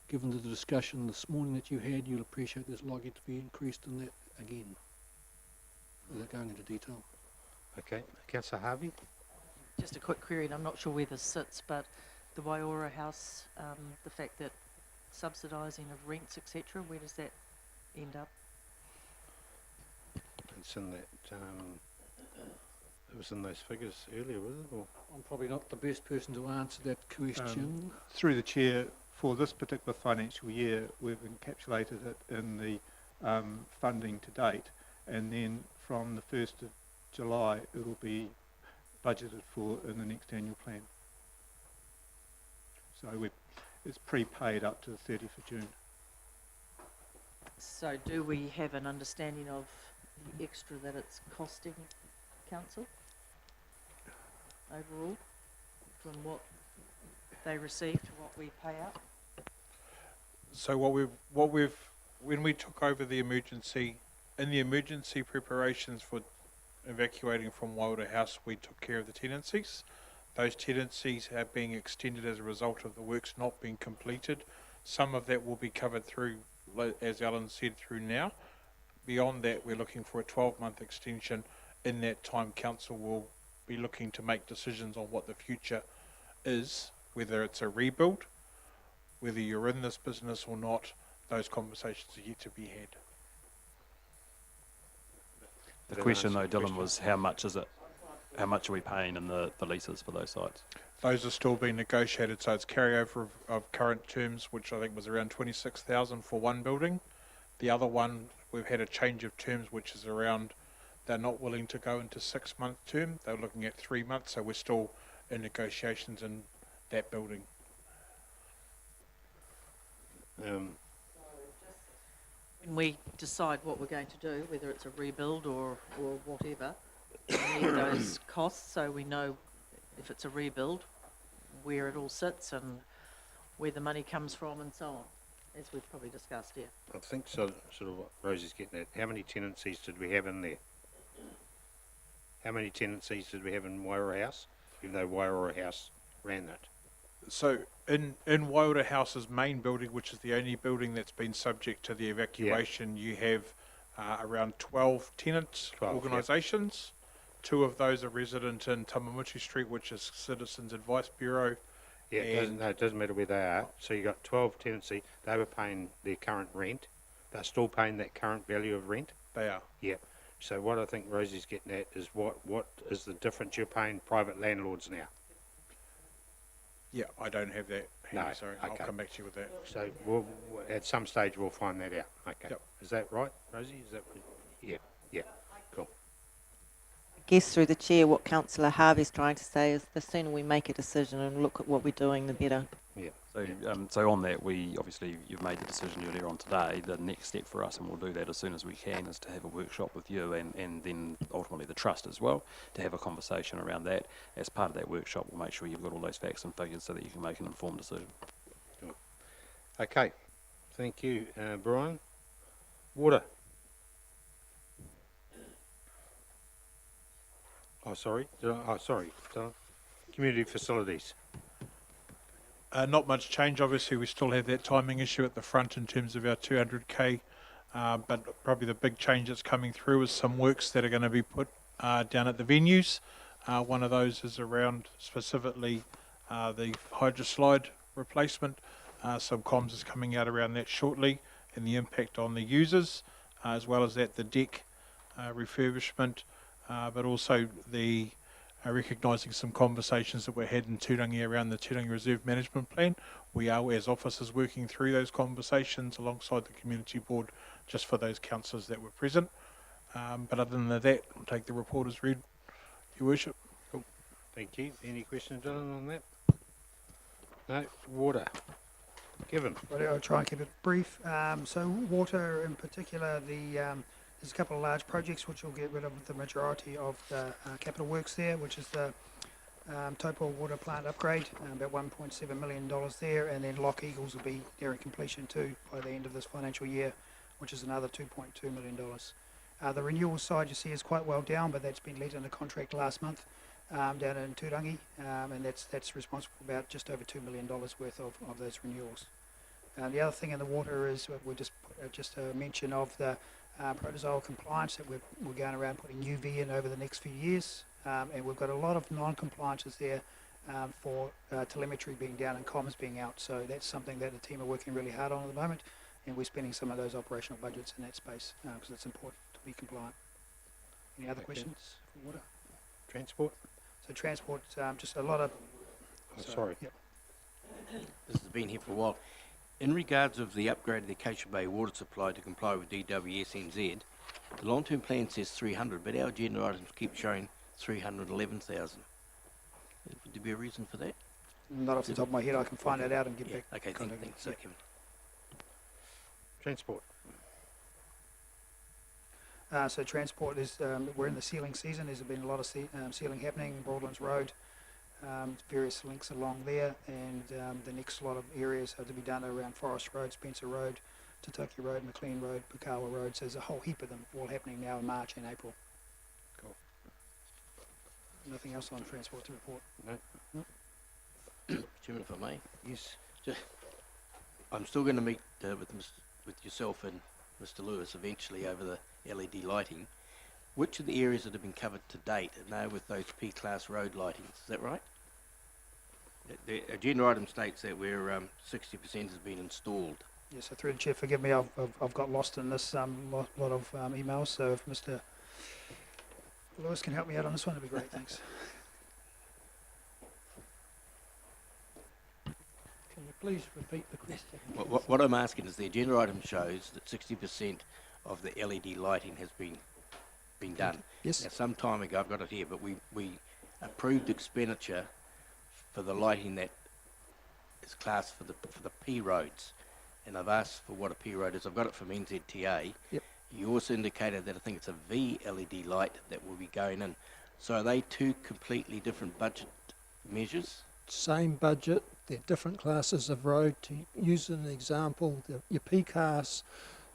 given the discussion this morning that you had, you'll appreciate there's likely to be increased in that again, without going into detail. Okay. Councillor Harvey? Just a quick query, and I'm not sure where this sits, but the Waiora House, the fact that subsidising of rents, etc., where does that end up? It's in that, it was in those figures earlier, was it? Or? I'm probably not the best person to answer that question. through the chair, for this particular financial year, we've encapsulated it in the funding to date, and then from the 1st of July, it'll be budgeted for in the next annual plan. So it's prepaid up to the 30th of June. So do we have an understanding of the extra that it's costing council overall, from what they receive to what we pay out? So when we took over the emergency preparation for evacuating from Waiora House, we took care of the tenancies. Those tenancies are being extended as a result of the works not being completed. Some of that will be covered through, as Alan said, through now. Beyond that, we're looking for a 12-month extension. In that time, council will be looking to make decisions on what the future is, whether it's a rebuild, whether you're in this business or not. Those conversations are yet to be had. The question though, Dylan, was how much is it? How much are we paying in the leases for those sites? Those are still being negotiated, so it's carryover of current terms, which I think was around 26,000 for one building. The other one, we've had a change of terms, which is around, they're not willing to go into 6-month term. They're looking at 3 months, so we're still in negotiations in that building. When we decide what we're going to do, whether it's a rebuild or whatever, we need those costs so we know if it's a rebuild, where it all sits and where the money comes from and so on, as we've probably discussed here. I think so, sort of what Rosie's getting at. How many tenancies did we have in there? How many tenancies did we have in Wairora House, even though Wairora House ran it? So in Wairora House's main building, which is the only building that's been subject to the evacuation, you have around 12 tenant organisations. Yep. 2 of those are resident in Tamamuti Street, which is Citizens Advice Bureau. Yeah, it doesn't matter where they are. So you got 12 tenancy. They were paying their current rent. They're still paying that current value of rent. They are. Yeah. So what I think Rosie's getting at is what is the difference you're paying private landlords now? Yeah, I don't have that. Handy, No, sorry. okay. I'll come back to you with that. So we'll at some stage we'll find that out. Okay. Yep. Is that right, Rosie? Is that what, yeah. Cool. I guess through the chair, what Councillor Harvey's trying to say is the sooner we make a decision and look at what we're doing, the better. Yeah. So on that, you've made the decision earlier on today. The next step for us, and we'll do that as soon as we can, is to have a workshop with you and then ultimately the trust as well, to have a conversation around that. As part of that workshop, we'll make sure you've got all those facts and figures so that you can make an informed decision. Cool. Okay. Thank you, Brian. Water. Sorry. Community facilities. Not much change, obviously. We still have that timing issue at the front in terms of our 200k, but probably the big change that's coming through is some works that are going to be put down at the venues. One of those is around specifically the hydroslide replacement. Some comms is coming out around that shortly, and the impact on the users, as well as that the deck refurbishment, but also the recognising some conversations that were had in Turangi around the Turangi Reserve Management Plan. We are, as officers, working through those conversations alongside the Community Board, just for those councillors that were present. But other than that, I'll take the report as read, Your Worship. Cool. Thank you. Any questions, Dylan, on that? No? Water. Kevin. Well, I'll try and keep it brief. So water in particular, there's a couple of large projects which will get rid of the majority of the capital works there, which is the Taupo water plant upgrade, about $1.7 million there, and then Lock Eagles will be nearing completion too by the end of this financial year, which is another $2.2 million. The renewal side you see is quite well down, but that's been let into contract last month down in Turangi, and that's responsible for about just over $2 million worth of those renewals. The other thing in the water is we just put just a mention of the protozoal compliance that we're going around putting UV in over the next few years, and we've got a lot of non-compliances there for telemetry being down and comms being out, so that's something that the team are working really hard on at the moment, and we're spending some of those operational budgets in that space because it's important to be compliant. Any other questions for water? Transport? So transport, just a lot of... Sorry. Yep. This has been here for a while. In regards of the upgrade of the Acacia Bay water supply to comply with DWSNZ, the long-term plan says 300, but our agenda items keep showing 311,000. Would there be a reason for that? Not off the top of my head, I can find that out and get back. Okay, thanks, Kevin. Transport. So transport is, we're in the sealing season. There's been a lot of sealing happening, Broadlands Road, various links along there, and the next lot of areas are to be done around Forest Road, Spencer Road, Tataki Road, McLean Road, Pukawa Road. So there's a whole heap of them all happening now in March and April. Cool. nothing else on transport to report. No. Chairman, if I may. Yes. I'm still going to meet with yourself and Mr. Lewis eventually over the LED lighting. Which of the areas that have been covered to date are now with those P-class road lightings? Is that right? The agenda item states that we're 60% has been installed. Yes, so through the chair, forgive me, I've got lost in this lot of emails, so if Mr. Lewis can help me out on this one, that'd be great, thanks. Can you please repeat the question? What I'm asking is the agenda item shows that 60% of the LED lighting has been done. Yes. Now, some time ago, I've got it here, but we approved expenditure for the lighting that is classed for the P roads, and I've asked for what a P road is. I've got it from NZTA. Yep. You also indicated that I think it's a V LED light that will be going in. So are they two completely different budget measures? Same budget, they're different classes of road. To use an example, your P class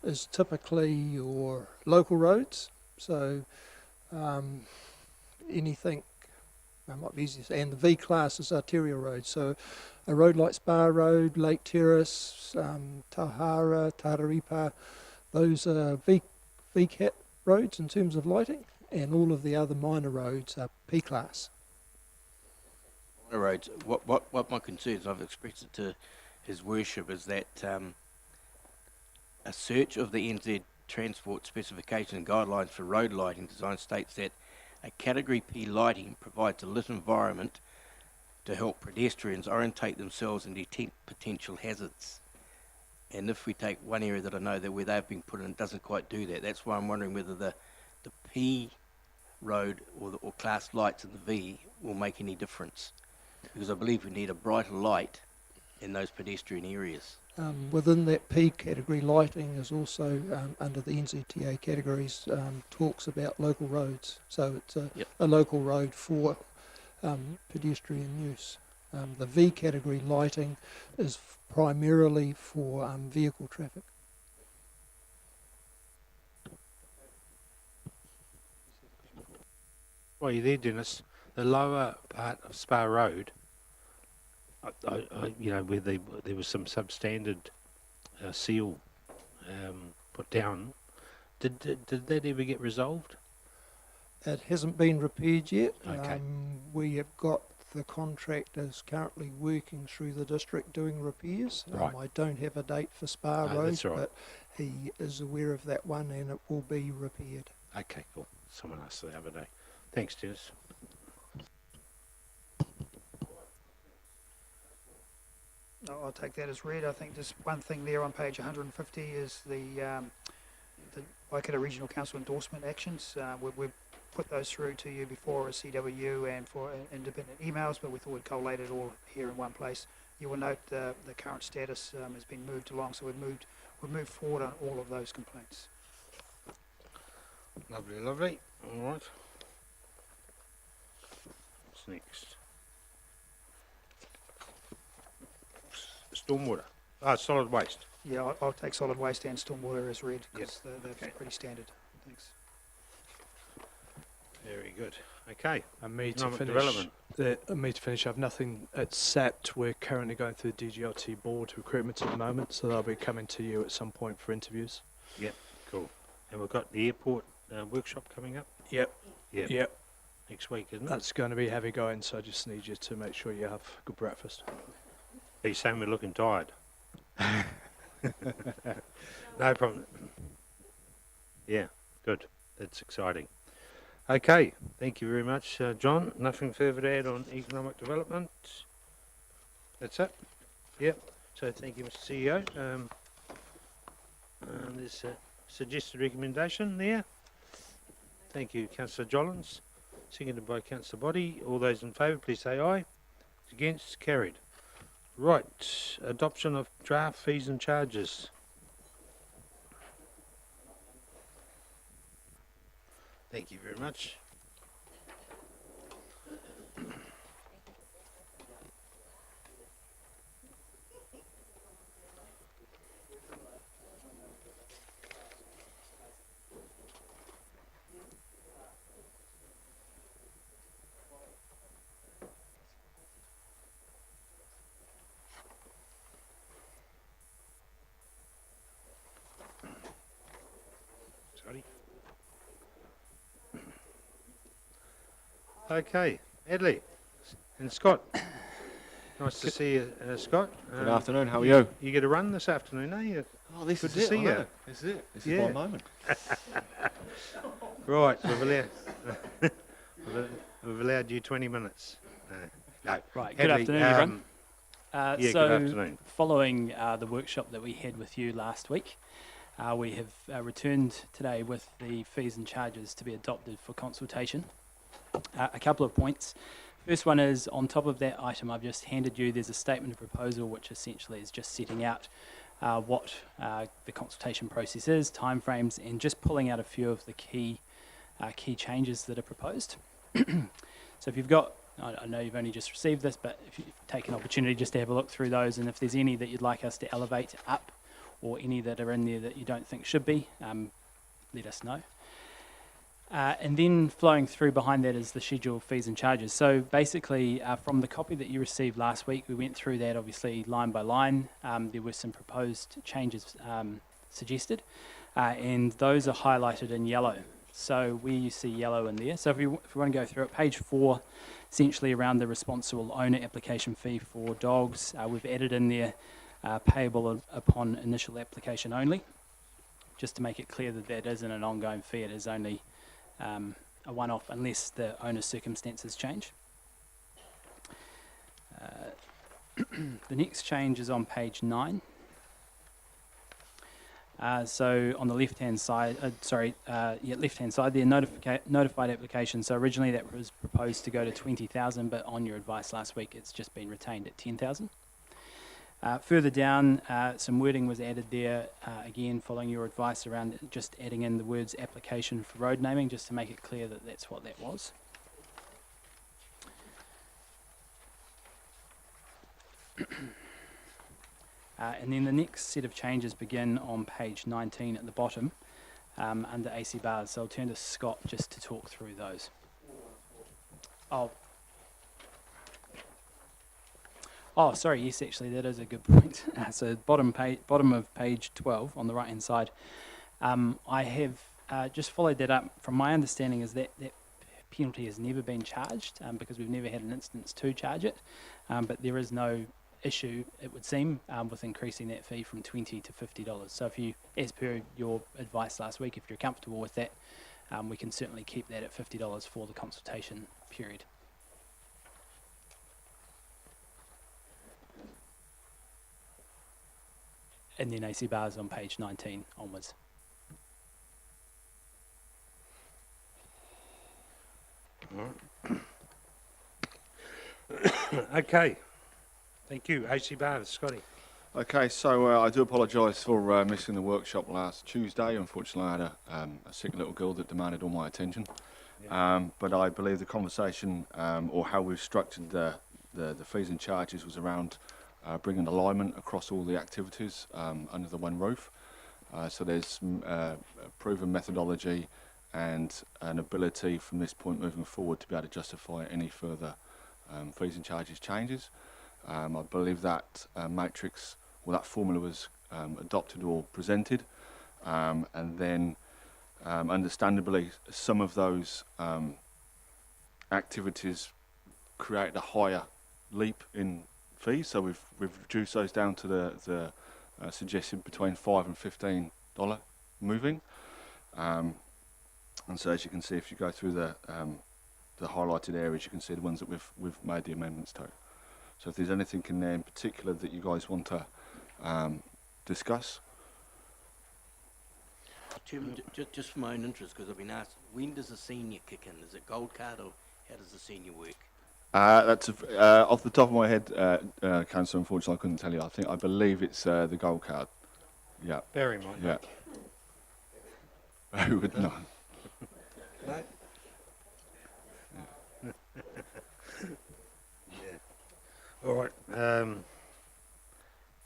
is typically your local roads, so anything, that might be easier to say, and the V class is arterial roads, so a road like Spa Road, Lake Terrace, Tauhara, Tararipa, those are VCAT roads in terms of lighting, and all of the other minor roads are P class. Minor roads, what my concerns, I've expressed it to His Worship, is that a search of the NZ Transport Specification and Guidelines for Road Lighting Design states that a Category P lighting provides a lit environment to help pedestrians orientate themselves and detect potential hazards. And if we take one area that I know that where they've been put in, it doesn't quite do that. That's why I'm wondering whether the P road or class lights in the V will make any difference. Because I believe we need a brighter light in those pedestrian areas. Within that P category, lighting is also under the NZTA categories, talks about local roads. So it's a local road for pedestrian use. The V category lighting is primarily for vehicle traffic. While you're there, Dennis, the lower part of Spa Road, you know, where there was some substandard seal put down, did that ever get resolved? It hasn't been repaired yet. Okay. We have got the contractors currently working through the district doing repairs. Right. I don't have a date for Spa Road, that's all right. but he is aware of that one and it will be repaired. Okay, cool. Someone asked the other day. Thanks, Dennis. I'll take that as read. I think just one thing there on page 150 is the Waikato Regional Council endorsement actions. We've put those through to you before as CW and for independent emails, but we thought we'd collate it all here in one place. You will note the current status has been moved along, so we've moved forward on all of those complaints. Lovely, lovely. All right. What's next? Stormwater. Solid waste. Yeah, I'll take solid waste and stormwater as read because they're pretty standard. Thanks. Very good. Okay. And me to Economic finish, development. I've nothing at SAPT. We're currently going through the DGLT board recruitment at the moment, so they'll be coming to you at some point for interviews. Yep, cool. And we've got the airport workshop coming up? Yep. Yep. Next week, isn't it? That's going to be heavy going, so I just need you to make sure you have good breakfast. He's saying we're looking tired. No problem. Yeah, good. That's exciting. Okay, thank you very much, John. Nothing further to add on economic development. That's it. Yep. So thank you, Mr. CEO. There's a suggested recommendation there. Thank you, Councillor Jollins. Seconded by Councillor Boddy. All those in favour, please say aye. Against, carried. Right, adoption of draft fees and charges. Thank you very much. Okay, Adley and Scott. Nice to see you, Scott. Good afternoon, how are you? You get a run this afternoon, eh? You? Oh, this Good is to it, see I you. know. This is it. This is my moment. Right, we've allowed you 20 minutes. No. Right, good Hadley, afternoon, everyone. yeah, So, good afternoon. following the workshop that we had with you last week, we have returned today with the fees and charges to be adopted for consultation. A couple of points. First one is, on top of that item I've just handed you, there's a statement of proposal which essentially is just setting out what the consultation process is, timeframes, and just pulling out a few of the key changes that are proposed. So if you've got, I know you've only just received this, but if you take an opportunity just to have a look through those, and if there's any that you'd like us to elevate up, or any that are in there that you don't think should be, let us know. And then flowing through behind that is the schedule of fees and charges. So basically, from the copy that you received last week, we went through that obviously line by line. There were some proposed changes suggested, and those are highlighted in yellow. So where you see yellow in there, so if we want to go through it, page 4, essentially around the responsible owner application fee for dogs, we've added in there payable upon initial application only, just to make it clear that that isn't an ongoing fee, it is only a one-off unless the owner's circumstances change. The next change is on page 9. So on the left-hand side, left-hand side, the notified application. So originally that was proposed to go to 20,000, but on your advice last week, it's just been retained at 10,000. Further down, some wording was added there, again following your advice around just adding in the words application for road naming, just to make it clear that that's what that was. And then the next set of changes begin on page 19 at the bottom, under AC bars. So I'll turn to Scott just to talk through those. Oh, sorry, yes, actually, that is a good point. So bottom of page 12 on the right-hand side, I have just followed that up. From my understanding is that that penalty has never been charged because we've never had an instance to charge it, but there is no issue, it would seem, with increasing that fee from $20 to $50. So if you, as per your advice last week, if you're comfortable with that, we can certainly keep that at $50 for the consultation period. And then AC bars on page 19 onwards. Okay, thank you. AC bars, Scotty. Okay, so I do apologise for missing the workshop last Tuesday. Unfortunately, I had a sick little girl that demanded all my attention. Yeah. But I believe the conversation, or how we've structured the fees and charges, was around bringing alignment across all the activities under the one roof. So there's a proven methodology and an ability from this point moving forward to be able to justify any further fees and charges changes. I believe that matrix, or that formula, was adopted or presented, and then understandably some of those activities create a higher leap in fees, so we've reduced those down to the suggested between $5 and $15 moving, and so as you can see, if you go through the highlighted areas, you can see the ones that we've made the amendments to. So if there's anything in there in particular that you guys want to discuss. Chairman, just for my own interest, because I've been asked, when does the senior kick in? Is it gold card, or how does the senior work? That's off the top of my head, Councillor, unfortunately I couldn't tell you. I believe it's the gold card. Yeah. Barry might know. Yeah. Who would know? No. Yeah. All right.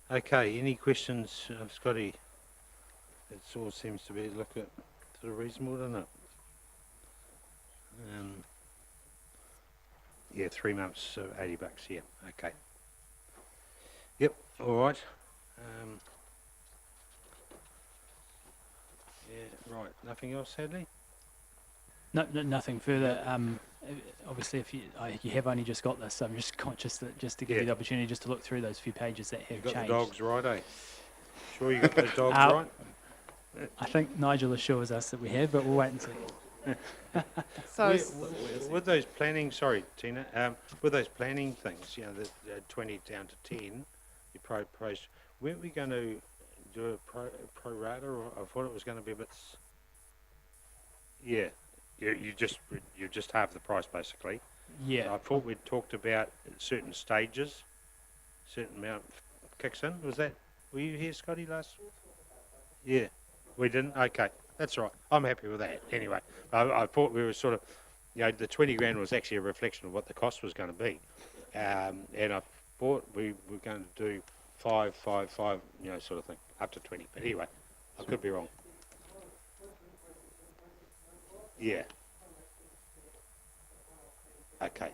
Okay. Any questions, Scotty? It all seems to be sort of reasonable, doesn't it? Yeah, 3 months, so $80. Yeah. Okay. Yep. All right. Yeah. Right. Nothing else, Hadley? No, nothing further. obviously, if you have only just got this, I'm just conscious that just to give you the opportunity just to look through those few pages that have Got changed. the dogs right, eh? Sure you got those dogs right? I think Nigel assures us that we have, but we'll wait and see. So, with those planning, sorry, Tina, with those planning things, you know, the 20 down to 10, you proposed, weren't we going to do a pro rata, or I thought it was going to be a bit, yeah, you just half the price basically. Yeah. So I thought we'd talked about certain stages, certain amount kicks in. Was that, were you here, Scotty, last? Yeah, we didn't? Okay, that's right. I'm happy with that. Anyway, I thought we were sort of, you know, the 20 grand was actually a reflection of what the cost was going to be. And I thought we were going to do 5, you know, sort of thing, up to 20. But anyway, I could be wrong. Yeah. Okay.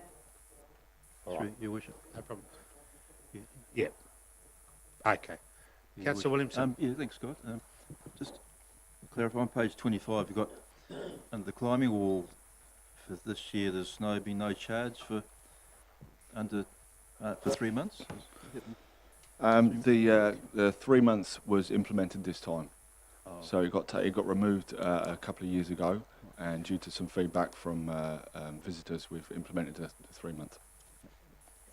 All right. Your worship. No problem. Yeah. Okay. Councillor Williamson. Yeah, thanks, Scott. Just to clarify, on page 25, you've got under the climbing wall for this year, there's been no charge for for 3 months. The 3 months was implemented this time, so it got removed a couple of years ago, and due to some feedback from visitors, we've implemented the 3 month.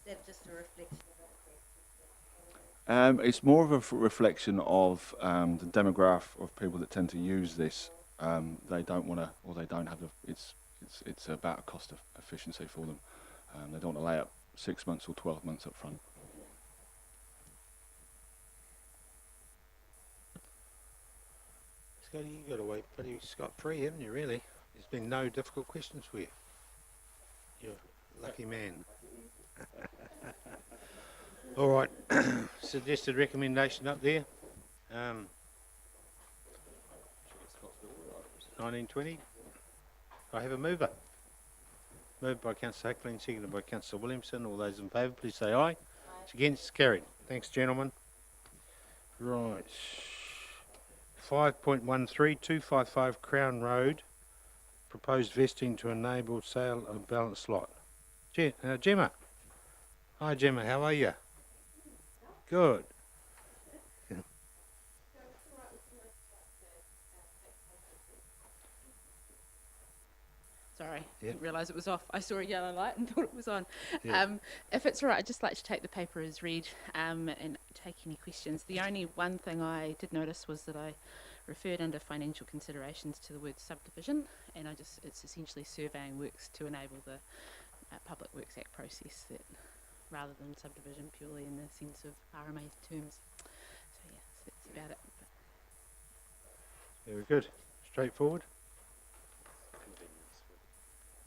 Is that just a reflection? It's more of a reflection of the demographic of people that tend to use this. They don't want to, or they don't have it's about a cost of efficiency for them. They don't want to lay up 6 months or 12 months up front. Scotty, you got to wait pretty scot-free, haven't you, really? There's been no difficult questions for you. You're a lucky man. All right, suggested recommendation up there. 1920. I have a mover. Moved by Councillor Hackling, seconded by Councillor Williamson. All those in favour, please say aye. It's against, carried. Thanks, gentlemen. Right. 5.13, 255 Crown Road. Proposed vesting to enable sale of balanced lot. Gemma. Hi, Gemma. How are you? Good. Yeah. Sorry, Yeah. didn't realise it was off. I saw a yellow light and thought it was on. Yeah. If it's all right, I'd just like to take the paper as read and take any questions. The only one thing I did notice was that I referred under financial considerations to the word subdivision, and it's essentially surveying works to enable the Public Works Act process, that rather than subdivision purely in the sense of RMA terms. So yeah, so that's about it. Very good. Straightforward.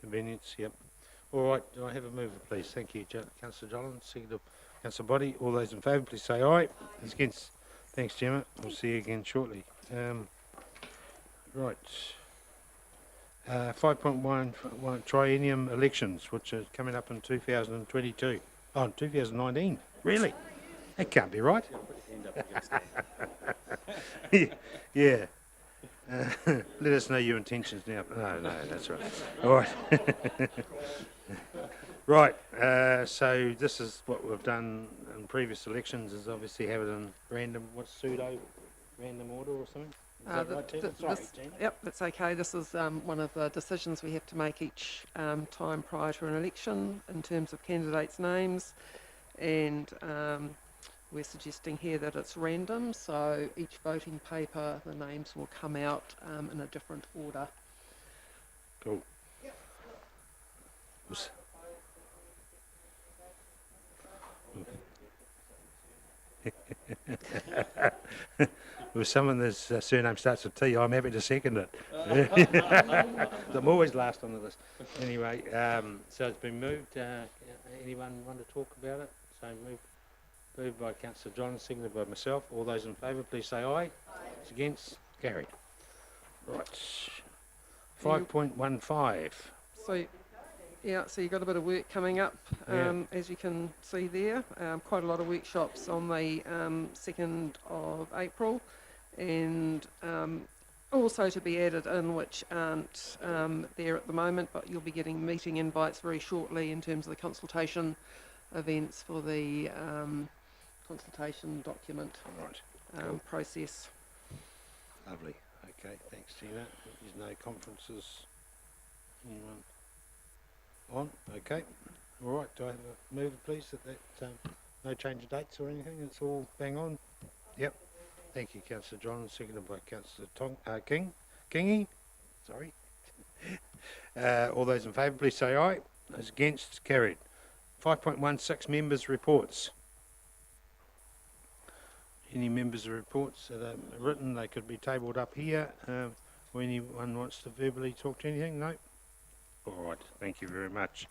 Convenience, yep. All right, do I have a mover, please? Thank you, Councillor Jolland. Second, Councillor Body. All those in favour, please say aye. It's against. Thanks, Gemma. We'll see you again shortly. Right. 5.1 triennium elections, which are coming up in 2022. Oh, in 2019. Really? That can't be right. Yeah. Let us know your intentions now. No, that's right. All right. Right. So this is what we've done in previous elections, is obviously have it in random, what's pseudo random order or something? Is that right, Tina? Sorry, Tina. Yep, that's okay. This is one of the decisions we have to make each time prior to an election in terms of candidates' names, and we're suggesting here that it's random, so each voting paper, the names will come out in a different order. Cool. With someone that's surname starts with T, I'm happy to second it. I'm always last on the list. Anyway, so it's been moved. Anyone want to talk about it? So moved by Councillor John, seconded by myself. All those in favour, please say aye. Aye. It's against, carried. Right. 5.15. So, yeah, so you've got a bit of work coming up, as you can see there. Quite a lot of workshops on the 2nd of April, and also to be added in, which aren't there at the moment, but you'll be getting meeting invites very shortly in terms of the consultation events for the consultation document Cool. process. Lovely. Okay, thanks, Gina. There's no conferences. Anyone on? Okay. All right. Do I have a mover, please? That no change of dates or anything. It's all bang on. Yep. Thank you, Councillor John. Seconded by Councillor Kingy. Sorry. All those in favour, please say aye. Those against, carried. 5.16 members' reports. Any members' reports that are written, they could be tabled up here. Or anyone wants to verbally talk to anything? No? All right, thank you very much.